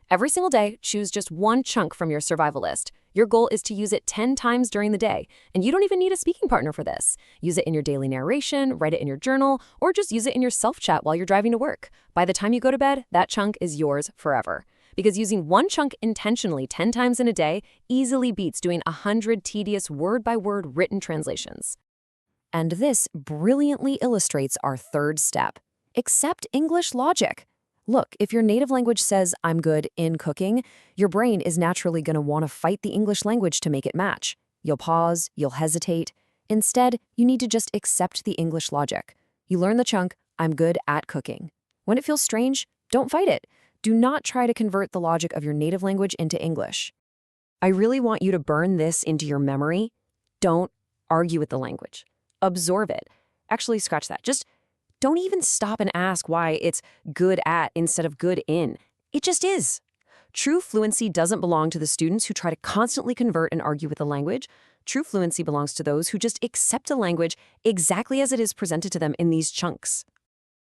Every single day, choose just one chunk from your survival list. Your goal is to use it 10 times during the day, and you don't even need a speaking partner for this. Use it in your daily narration, write it in your journal, or just use it in your self-chat while you're driving to work. By the time you go to bed, that chunk is yours forever. Because using one chunk intentionally 10 times in a day easily beats doing 100 tedious word-by-word written translations. And this brilliantly illustrates our third step. Accept English logic. Look, if your native language says, I'm good in cooking, your brain is naturally going to want to fight the English language to make it match. You'll pause, you'll hesitate. Instead, you need to just accept the English logic. You learn the chunk, I'm good at cooking. When it feels strange, don't fight it. Do not try to convert the logic of your native language into English. I really want you to burn this into your memory. Don't argue with the language. Absorb it. Actually, scratch that. Just don't even stop and ask why it's good at instead of good in. It just is. True fluency doesn't belong to the students who try to constantly convert and argue with the language. True fluency belongs to those who just accept a language exactly as it is presented to them in these chunks.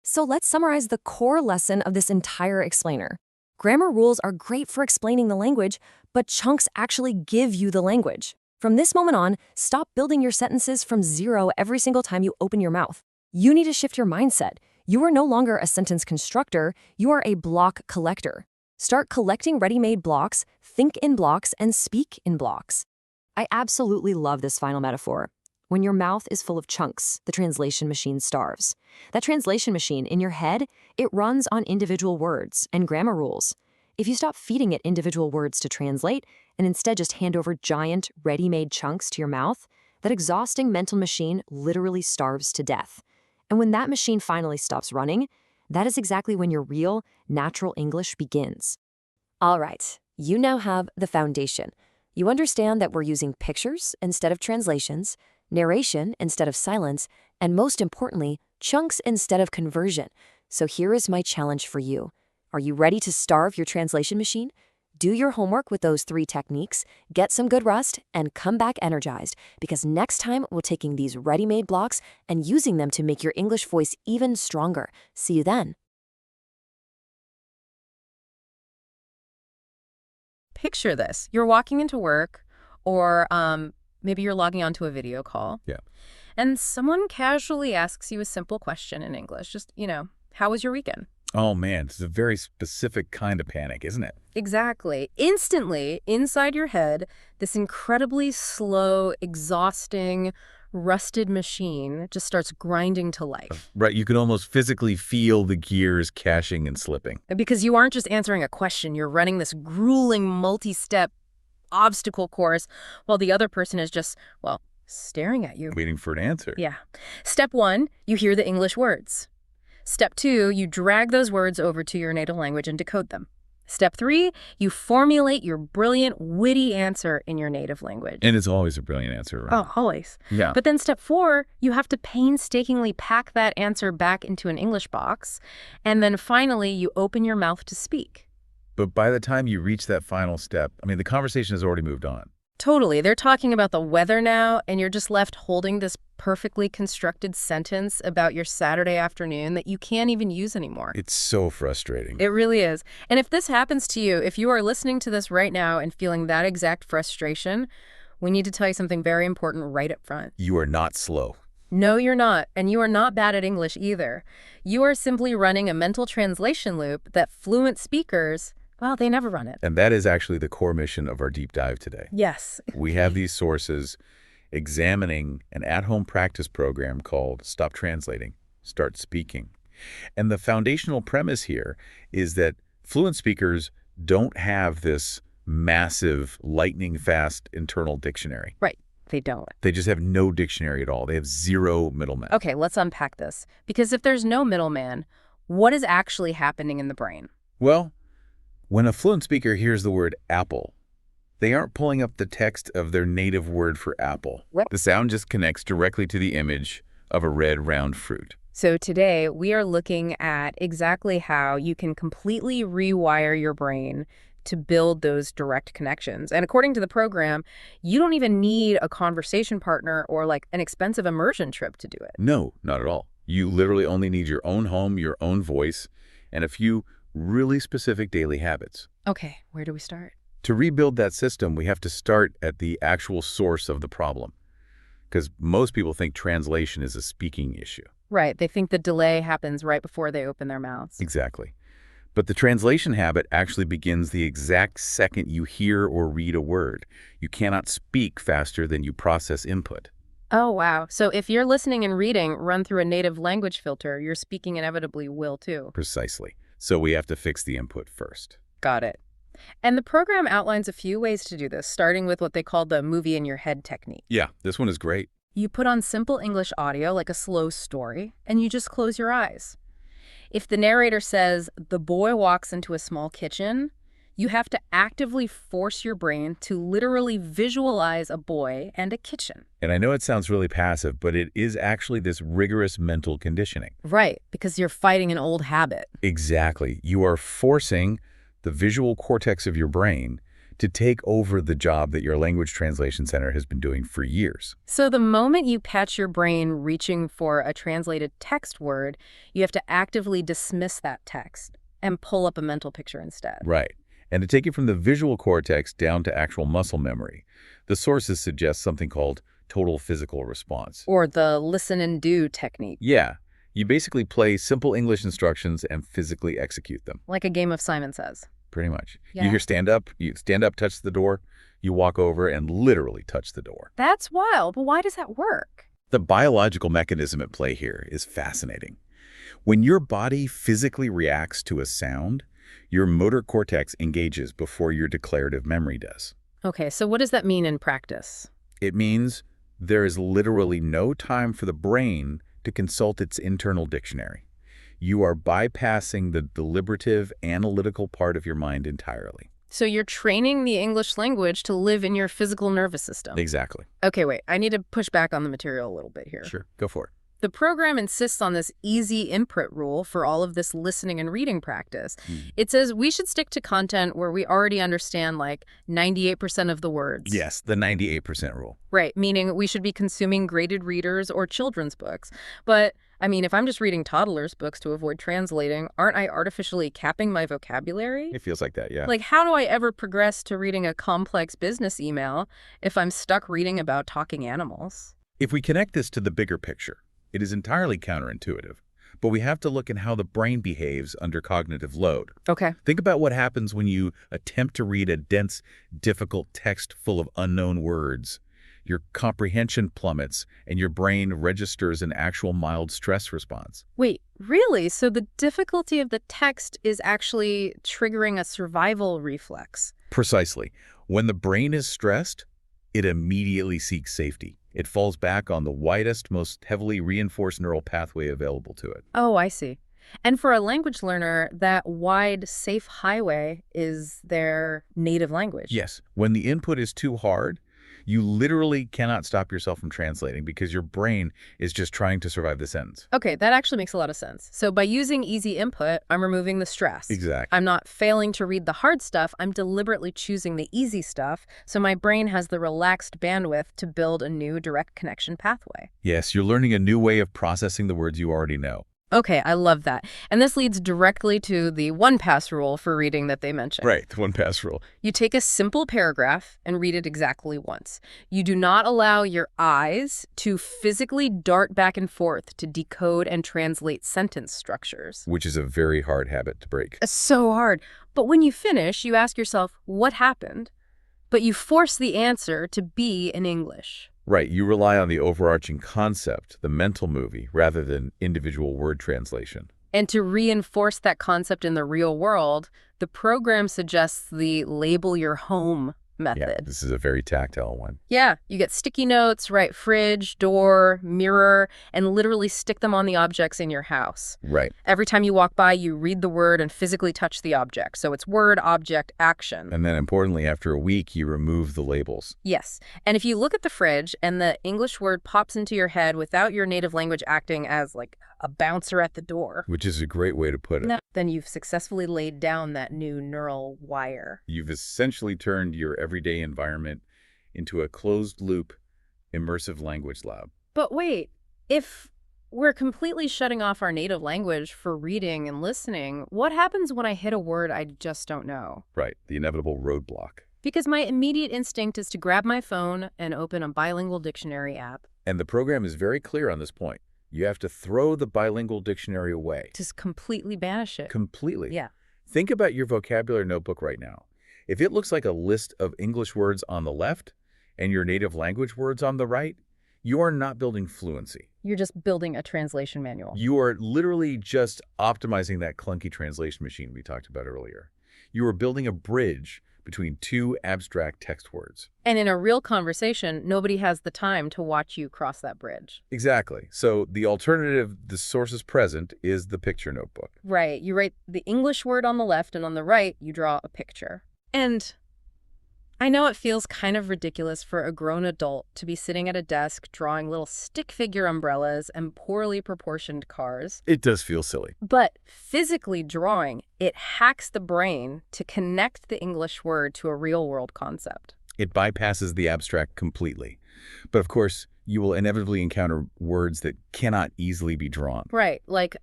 So let's summarize the core lesson of this entire explainer. Grammar rules are great for explaining the language, but chunks actually give you the language. From this moment on, stop building your sentences from zero every single time you open your mouth. You need to shift your mindset. You are no longer a sentence constructor, you are a block collector. Start collecting ready-made blocks, think in blocks, and speak in blocks. I absolutely love this final metaphor. When your mouth is full of chunks, the translation machine starves. That translation machine in your head, it runs on individual words and grammar rules. If you stop feeding it individual words to translate and instead just hand over giant, ready-made chunks to your mouth, that exhausting mental machine literally starves to death. And when that machine finally stops running, that is exactly when your real, natural English begins. All right, you now have the foundation. You understand that we're using pictures instead of translations. narration instead of silence, and most importantly, chunks instead of conversion. So here is my challenge for you. Are you ready to starve your translation machine? Do your homework with those 3 techniques, get some good rest, and come back energized, because next time we're taking these ready-made blocks and using them to make your English voice even stronger. See you then. Picture this. You're walking into work, or maybe you're logging onto a video call. Yeah. And someone casually asks you a simple question in English. Just, how was your weekend? Oh man, it's a very specific kind of panic, isn't it? Exactly. Instantly, inside your head, this incredibly slow, exhausting, rusted machine just starts grinding to life. Right, you can almost physically feel the gears cashing and slipping. Because you aren't just answering a question, you're running this grueling multi-step obstacle course while the other person is just, staring at you. Waiting for an answer. Yeah. Step 1, you hear the English words. Step 2, you drag those words over to your native language and decode them. Step 3, you formulate your brilliant, witty answer in your native language. And it's always a brilliant answer, right? Oh, always. Yeah. But then step 4, you have to painstakingly pack that answer back into an English box. And then finally, you open your mouth to speak. But by the time you reach that final step, the conversation has already moved on. Totally. They're talking about the weather now, and you're just left holding this perfectly constructed sentence about your Saturday afternoon that you can't even use anymore. It's so frustrating. It really is. And if this happens to you, if you are listening to this right now and feeling that exact frustration, we need to tell you something very important right up front. You are not slow. No, you're not. And you are not bad at English either. You are simply running a mental translation loop that fluent speakers, they never run it. And that is actually the core mission of our deep dive today. Yes. We have these sources examining an at-home practice program called Stop Translating, Start Speaking. And the foundational premise here is that fluent speakers don't have this massive, lightning-fast internal dictionary. Right. They don't. They just have no dictionary at all. They have 0 middlemen. Okay, let's unpack this. Because if there's no middleman, what is actually happening in the brain? Well, when a fluent speaker hears the word apple, they aren't pulling up the text of their native word for apple. What? The sound just connects directly to the image of a red, round fruit. So today, we are looking at exactly how you can completely rewire your brain to build those direct connections. And according to the program, you don't even need a conversation partner or an expensive immersion trip to do it. No, not at all. You literally only need your own home, your own voice, and a few really specific daily habits. Okay, where do we start? To rebuild that system, we have to start at the actual source of the problem. Because most people think translation is a speaking issue. Right, they think the delay happens right before they open their mouths. Exactly. But the translation habit actually begins the exact second you hear or read a word. You cannot speak faster than you process input. Oh, wow. So if you're listening and reading run through a native language filter, your speaking inevitably will too. Precisely. So we have to fix the input first. Got it. And the program outlines a few ways to do this, starting with what they call the movie in your head technique. Yeah, this one is great. You put on simple English audio like a slow story, and you just close your eyes. If the narrator says, the boy walks into a small kitchen, you have to actively force your brain to literally visualize a boy and a kitchen. And I know it sounds really passive, but it is actually this rigorous mental conditioning. Right, because you're fighting an old habit. Exactly. You are forcing the visual cortex of your brain to take over the job that your language translation center has been doing for years. So the moment you catch your brain reaching for a translated text word, you have to actively dismiss that text and pull up a mental picture instead. Right. And to take it from the visual cortex down to actual muscle memory, the sources suggest something called total physical response. Or the listen and do technique. Yeah. You basically play simple English instructions and physically execute them. Like a game of Simon Says. Pretty much. Yeah. You stand up, touch the door, you walk over and literally touch the door. That's wild, but why does that work? The biological mechanism at play here is fascinating. When your body physically reacts to a sound, your motor cortex engages before your declarative memory does. Okay, so what does that mean in practice? It means there is literally no time for the brain to consult its internal dictionary. You are bypassing the deliberative, analytical part of your mind entirely. So you're training the English language to live in your physical nervous system. Exactly. Okay, wait, I need to push back on the material a little bit here. Sure, go for it. The program insists on this easy input rule for all of this listening and reading practice. It says we should stick to content where we already understand like 98% of the words. Yes, the 98% rule. Right, meaning we should be consuming graded readers or children's books. But, I mean, if I'm just reading toddlers' books to avoid translating, aren't I artificially capping my vocabulary? It feels like that, yeah. Like, how do I ever progress to reading a complex business email if I'm stuck reading about talking animals? If we connect this to the bigger picture, it is entirely counterintuitive, but we have to look at how the brain behaves under cognitive load. Okay. Think about what happens when you attempt to read a dense, difficult text full of unknown words. Your comprehension plummets, and your brain registers an actual mild stress response. Wait, really? So the difficulty of the text is actually triggering a survival reflex? Precisely. When the brain is stressed, it immediately seeks safety. It falls back on the widest, most heavily reinforced neural pathway available to it. Oh, I see. And for a language learner, that wide, safe highway is their native language. Yes. When the input is too hard, you literally cannot stop yourself from translating because your brain is just trying to survive the sentence. Okay, that actually makes a lot of sense. So by using easy input, I'm removing the stress. Exactly. I'm not failing to read the hard stuff. I'm deliberately choosing the easy stuff, so my brain has the relaxed bandwidth to build a new direct connection pathway. Yes, you're learning a new way of processing the words you already know. Okay, I love that. And this leads directly to the one-pass rule for reading that they mentioned. Right, the one-pass rule. You take a simple paragraph and read it exactly once. You do not allow your eyes to physically dart back and forth to decode and translate sentence structures. Which is a very hard habit to break. It's so hard. But when you finish, you ask yourself, what happened? But you force the answer to be in English. Right, you rely on the overarching concept, the mental movie, rather than individual word translation. And to reinforce that concept in the real world, the program suggests the label your home method. Yeah, this is a very tactile one. Yeah, you get sticky notes, write fridge, door, mirror, and literally stick them on the objects in your house. Right. Every time you walk by, you read the word and physically touch the object. So it's word, object, action. And then importantly, after a week, you remove the labels. Yes. And if you look at the fridge and the English word pops into your head without your native language acting as like a bouncer at the door. Which is a great way to put it. Then you've successfully laid down that new neural wire. You've essentially turned your everyday environment into a closed-loop, immersive language lab. But wait, if we're completely shutting off our native language for reading and listening, what happens when I hit a word I just don't know? Right, the inevitable roadblock. Because my immediate instinct is to grab my phone and open a bilingual dictionary app. And the program is very clear on this point. You have to throw the bilingual dictionary away. Just completely banish it. Completely. Yeah. Think about your vocabulary notebook right now. If it looks like a list of English words on the left and your native language words on the right, you are not building fluency. You're just building a translation manual. You are literally just optimizing that clunky translation machine we talked about earlier. You are building a bridge between two abstract text words. And in a real conversation, nobody has the time to watch you cross that bridge. Exactly. So the alternative, the source is present, is the picture notebook. Right. You write the English word on the left, and on the right, you draw a picture. And I know it feels kind of ridiculous for a grown adult to be sitting at a desk drawing little stick figure umbrellas and poorly proportioned cars. It does feel silly. But physically drawing, it hacks the brain to connect the English word to a real-world concept. It bypasses the abstract completely. But of course, you will inevitably encounter words that cannot easily be drawn. Right, like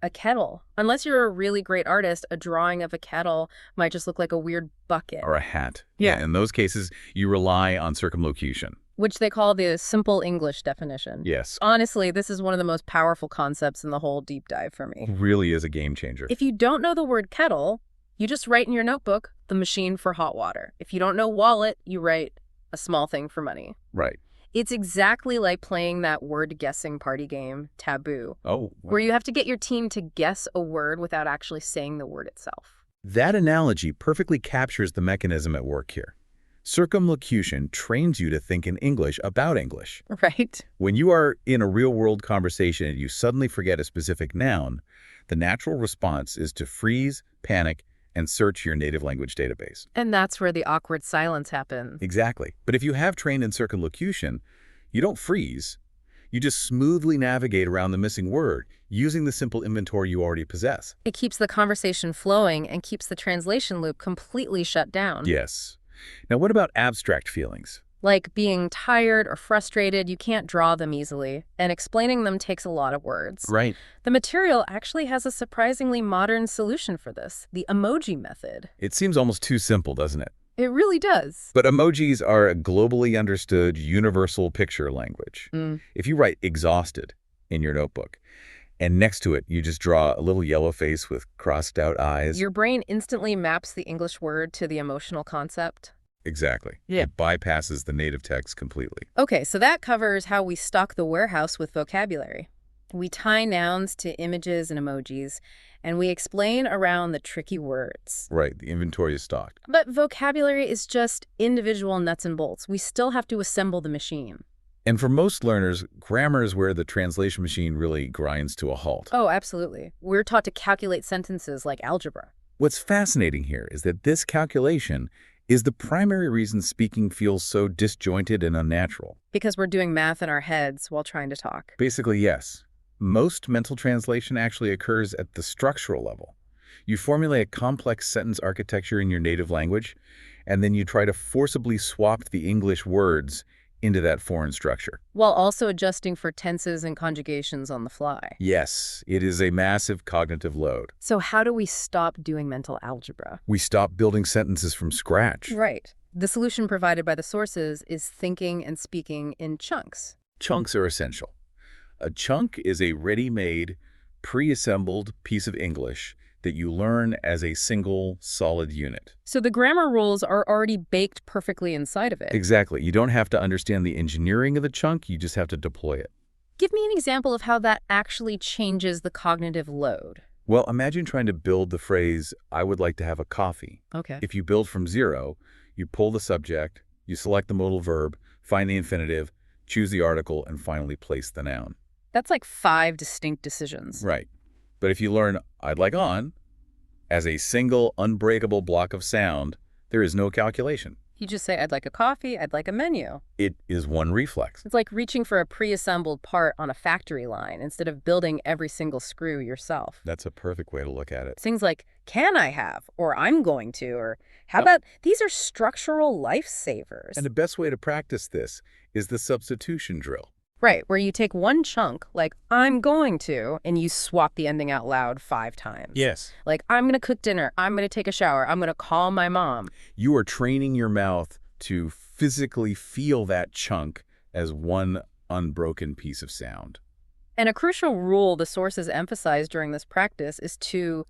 a kettle. Unless you're a really great artist, a drawing of a kettle might just look like a weird bucket. Or a hat. Yeah. In those cases, you rely on circumlocution. Which they call the simple English definition. Yes. Honestly, this is one of the most powerful concepts in the whole deep dive for me. It really is a game changer. If you don't know the word kettle, you just write in your notebook, the machine for hot water. If you don't know wallet, you write a small thing for money. Right. It's exactly like playing that word-guessing party game, Taboo, Oh. where you have to get your team to guess a word without actually saying the word itself. That analogy perfectly captures the mechanism at work here. Circumlocution trains you to think in English about English. Right? When you are in a real-world conversation and you suddenly forget a specific noun, the natural response is to freeze, panic, and search your native language database. And that's where the awkward silence happens. Exactly. But if you have trained in circumlocution, you don't freeze. You just smoothly navigate around the missing word using the simple inventory you already possess. It keeps the conversation flowing and keeps the translation loop completely shut down. Yes. Now, what about abstract feelings? Like being tired or frustrated, you can't draw them easily, and explaining them takes a lot of words. Right. The material actually has a surprisingly modern solution for this, the emoji method. It seems almost too simple, doesn't it? It really does. But emojis are a globally understood universal picture language. If you write exhausted in your notebook, and next to it you just draw a little yellow face with crossed out eyes. Your brain instantly maps the English word to the emotional concept. Exactly. Yeah. It bypasses the native text completely. Okay, so that covers how we stock the warehouse with vocabulary. We tie nouns to images and emojis, and we explain around the tricky words. Right, the inventory is stocked. But vocabulary is just individual nuts and bolts. We still have to assemble the machine. And for most learners, grammar is where the translation machine really grinds to a halt. Oh, absolutely. We're taught to calculate sentences like algebra. What's fascinating here is that this calculation is the primary reason speaking feels so disjointed and unnatural. Because we're doing math in our heads while trying to talk. Basically, yes. Most mental translation actually occurs at the structural level. You formulate a complex sentence architecture in your native language, and then you try to forcibly swap the English words into that foreign structure. While also adjusting for tenses and conjugations on the fly. Yes, it is a massive cognitive load. So how do we stop doing mental algebra? We stop building sentences from scratch. Right. The solution provided by the sources is thinking and speaking in chunks. Chunks are essential. A chunk is a ready-made, pre-assembled piece of English that you learn as a single, solid unit. So the grammar rules are already baked perfectly inside of it. Exactly. You don't have to understand the engineering of the chunk, you just have to deploy it. Give me an example of how that actually changes the cognitive load. Well, imagine trying to build the phrase, I would like to have a coffee. Okay. If you build from zero, you pull the subject, you select the modal verb, find the infinitive, choose the article, and finally place the noun. That's like 5 distinct decisions. Right. But if you learn, I'd like on, as a single, unbreakable block of sound, there is no calculation. You just say, I'd like a coffee, I'd like a menu. It is one reflex. It's like reaching for a pre-assembled part on a factory line instead of building every single screw yourself. That's a perfect way to look at it. Things like, can I have, or I'm going to, or how about, these are structural lifesavers. And the best way to practice this is the substitution drill. Right, where you take one chunk, like, I'm going to, and you swap the ending out loud 5 times. Yes. Like, I'm going to cook dinner, I'm going to take a shower, I'm going to call my mom. You are training your mouth to physically feel that chunk as one unbroken piece of sound. And a crucial rule the sources emphasize during this practice is to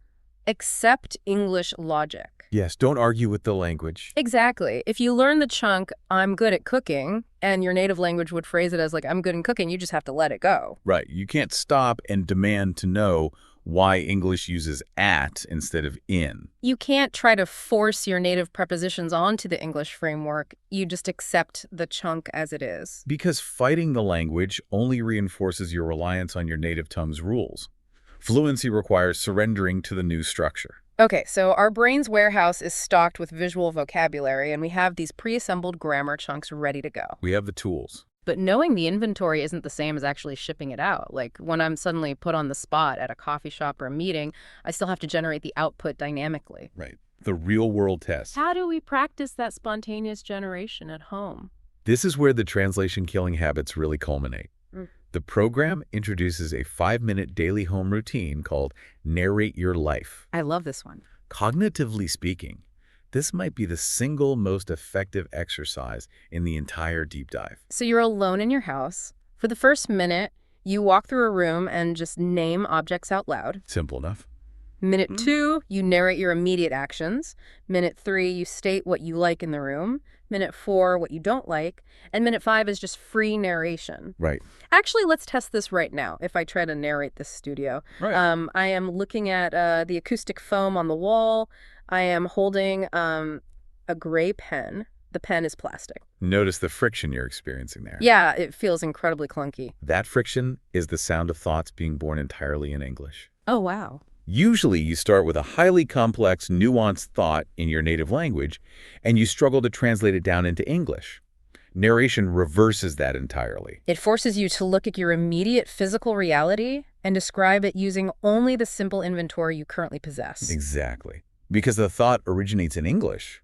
accept English logic. Yes, don't argue with the language. Exactly. If you learn the chunk, I'm good at cooking, and your native language would phrase it as like, I'm good in cooking, you just have to let it go. Right. You can't stop and demand to know why English uses at instead of in. You can't try to force your native prepositions onto the English framework. You just accept the chunk as it is. Because fighting the language only reinforces your reliance on your native tongue's rules. Fluency requires surrendering to the new structure. Okay, so our brain's warehouse is stocked with visual vocabulary, and we have these pre-assembled grammar chunks ready to go. We have the tools. But knowing the inventory isn't the same as actually shipping it out. Like, when I'm suddenly put on the spot at a coffee shop or a meeting, I still have to generate the output dynamically. Right. The real-world test. How do we practice that spontaneous generation at home? This is where the translation-killing habits really culminate. The program introduces a 5-minute daily home routine called Narrate Your Life. I love this one. Cognitively speaking, this might be the single most effective exercise in the entire deep dive. So you're alone in your house. For the first minute, you walk through a room and just name objects out loud. Simple enough. Minute 2, you narrate your immediate actions. Minute 3, you state what you like in the room. Minute 4, what you don't like. And minute 5 is just free narration. Right. Actually, let's test this right now if I try to narrate this studio. Right. I am looking at the acoustic foam on the wall. I am holding a gray pen. The pen is plastic. Notice the friction you're experiencing there. Yeah, it feels incredibly clunky. That friction is the sound of thoughts being born entirely in English. Oh, wow. Usually, you start with a highly complex, nuanced thought in your native language, and you struggle to translate it down into English. Narration reverses that entirely. It forces you to look at your immediate physical reality and describe it using only the simple inventory you currently possess. Exactly. Because the thought originates in English,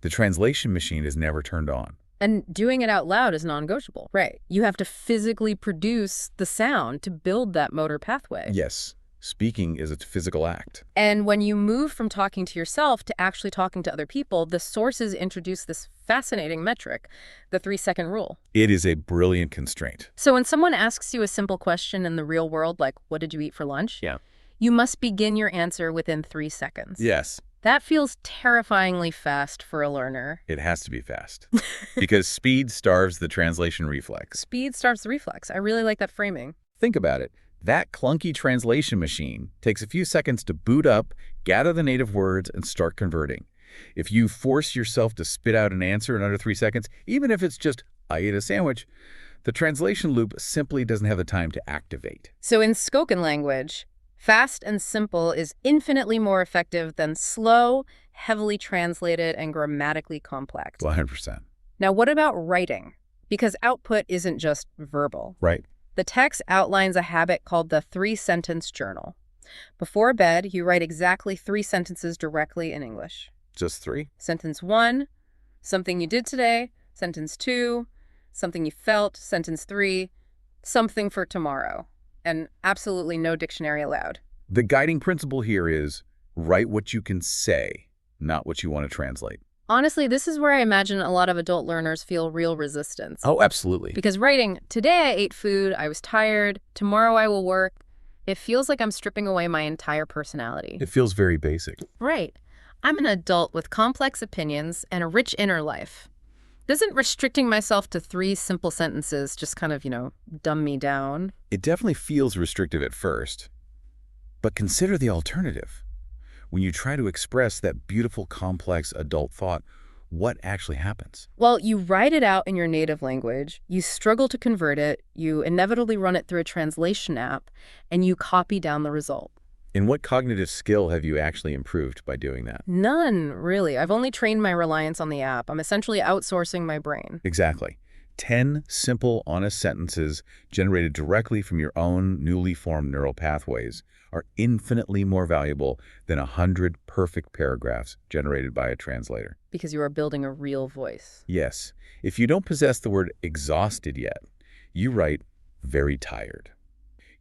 the translation machine is never turned on. And doing it out loud is non-negotiable. Right. You have to physically produce the sound to build that motor pathway. Yes, speaking is a physical act. And when you move from talking to yourself to actually talking to other people, the sources introduce this fascinating metric, the 3-second rule. It is a brilliant constraint. So when someone asks you a simple question in the real world, like, what did you eat for lunch? Yeah. You must begin your answer within 3 seconds. Yes. That feels terrifyingly fast for a learner. It has to be fast. Because speed starves the translation reflex. Speed starves the reflex. I really like that framing. Think about it. That clunky translation machine takes a few seconds to boot up, gather the native words, and start converting. If you force yourself to spit out an answer in under 3 seconds, even if it's just, I ate a sandwich, the translation loop simply doesn't have the time to activate. So in spoken language, fast and simple is infinitely more effective than slow, heavily translated, and grammatically complex. 100%. Now, what about writing? Because output isn't just verbal. Right. The text outlines a habit called the 3-sentence journal. Before bed, you write exactly 3 sentences directly in English. Just 3? Sentence 1, something you did today. Sentence 2, something you felt. Sentence 3, something for tomorrow. And absolutely no dictionary allowed. The guiding principle here is write what you can say, not what you want to translate. Honestly, this is where I imagine a lot of adult learners feel real resistance. Oh, absolutely. Because writing, today I ate food, I was tired, tomorrow I will work, it feels like I'm stripping away my entire personality. It feels very basic. Right. I'm an adult with complex opinions and a rich inner life. Doesn't restricting myself to 3 simple sentences just kind of, dumb me down? It definitely feels restrictive at first. But consider the alternative. When you try to express that beautiful, complex adult thought, what actually happens? Well, you write it out in your native language, you struggle to convert it, you inevitably run it through a translation app, and you copy down the result. In what cognitive skill have you actually improved by doing that? None, really. I've only trained my reliance on the app. I'm essentially outsourcing my brain. Exactly. 10 simple, honest sentences generated directly from your own newly formed neural pathways are infinitely more valuable than 100 perfect paragraphs generated by a translator. Because you are building a real voice. Yes. If you don't possess the word exhausted yet, you write very tired.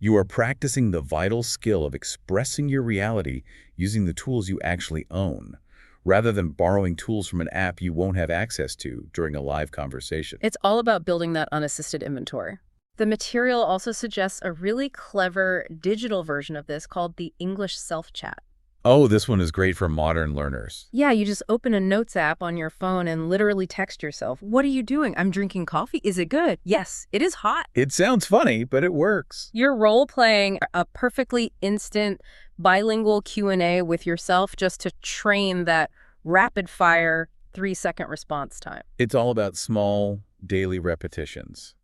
You are practicing the vital skill of expressing your reality using the tools you actually own, rather than borrowing tools from an app you won't have access to during a live conversation. It's all about building that unassisted inventory. The material also suggests a really clever digital version of this called the English self-chat. Oh, this one is great for modern learners. Yeah, you just open a notes app on your phone and literally text yourself, "What are you doing? I'm drinking coffee. Is it good? Yes, it is hot." It sounds funny, but it works. You're role-playing a perfectly instant bilingual Q&A with yourself just to train that rapid-fire 3-second response time. It's all about small, daily repetitions.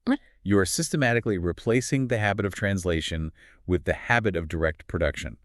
You are systematically replacing the habit of translation with the habit of direct production.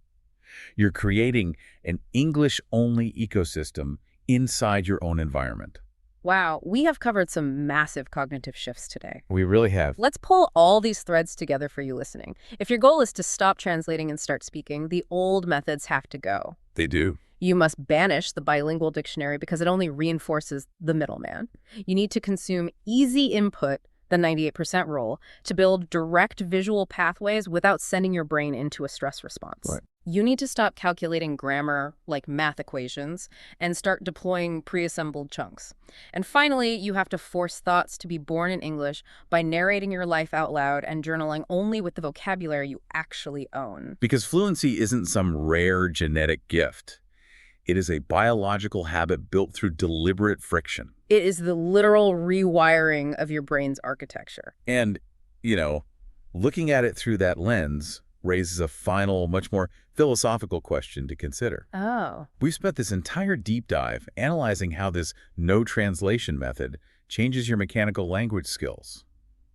You're creating an English-only ecosystem inside your own environment. Wow, we have covered some massive cognitive shifts today. We really have. Let's pull all these threads together for you listening. If your goal is to stop translating and start speaking, the old methods have to go. They do. You must banish the bilingual dictionary because it only reinforces the middleman. You need to consume easy input, the 98% rule, to build direct visual pathways without sending your brain into a stress response. Right. You need to stop calculating grammar like math equations and start deploying pre-assembled chunks. And finally, you have to force thoughts to be born in English by narrating your life out loud and journaling only with the vocabulary you actually own. Because fluency isn't some rare genetic gift. It is a biological habit built through deliberate friction. It is the literal rewiring of your brain's architecture. And, looking at it through that lens raises a final, much more philosophical question to consider. Oh. We've spent this entire deep dive analyzing how this no translation method changes your mechanical language skills.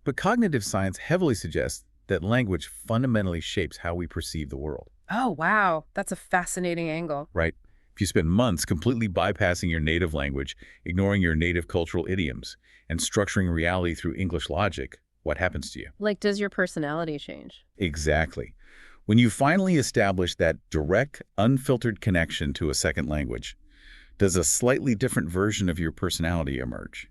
But cognitive science heavily suggests that language fundamentally shapes how we perceive the world. Oh, wow. That's a fascinating angle. right? If you spend months completely bypassing your native language, ignoring your native cultural idioms, and structuring reality through English logic, what happens to you? Like, does your personality change? Exactly. When you finally establish that direct, unfiltered connection to a second language, does a slightly different version of your personality emerge?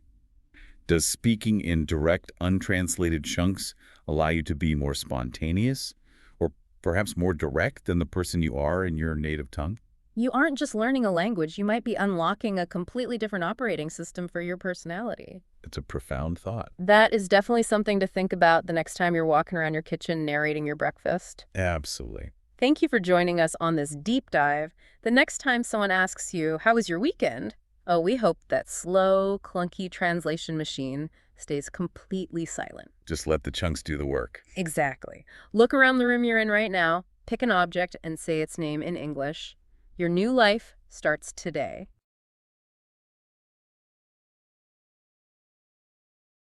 Does speaking in direct, untranslated chunks allow you to be more spontaneous, or perhaps more direct than the person you are in your native tongue? You aren't just learning a language, you might be unlocking a completely different operating system for your personality. It's a profound thought. That is definitely something to think about the next time you're walking around your kitchen narrating your breakfast. Absolutely. Thank you for joining us on this deep dive. The next time someone asks you, how was your weekend? Oh, we hope that slow, clunky translation machine stays completely silent. Just let the chunks do the work. Exactly. Look around the room you're in right now, pick an object and say its name in English. Your new life starts today.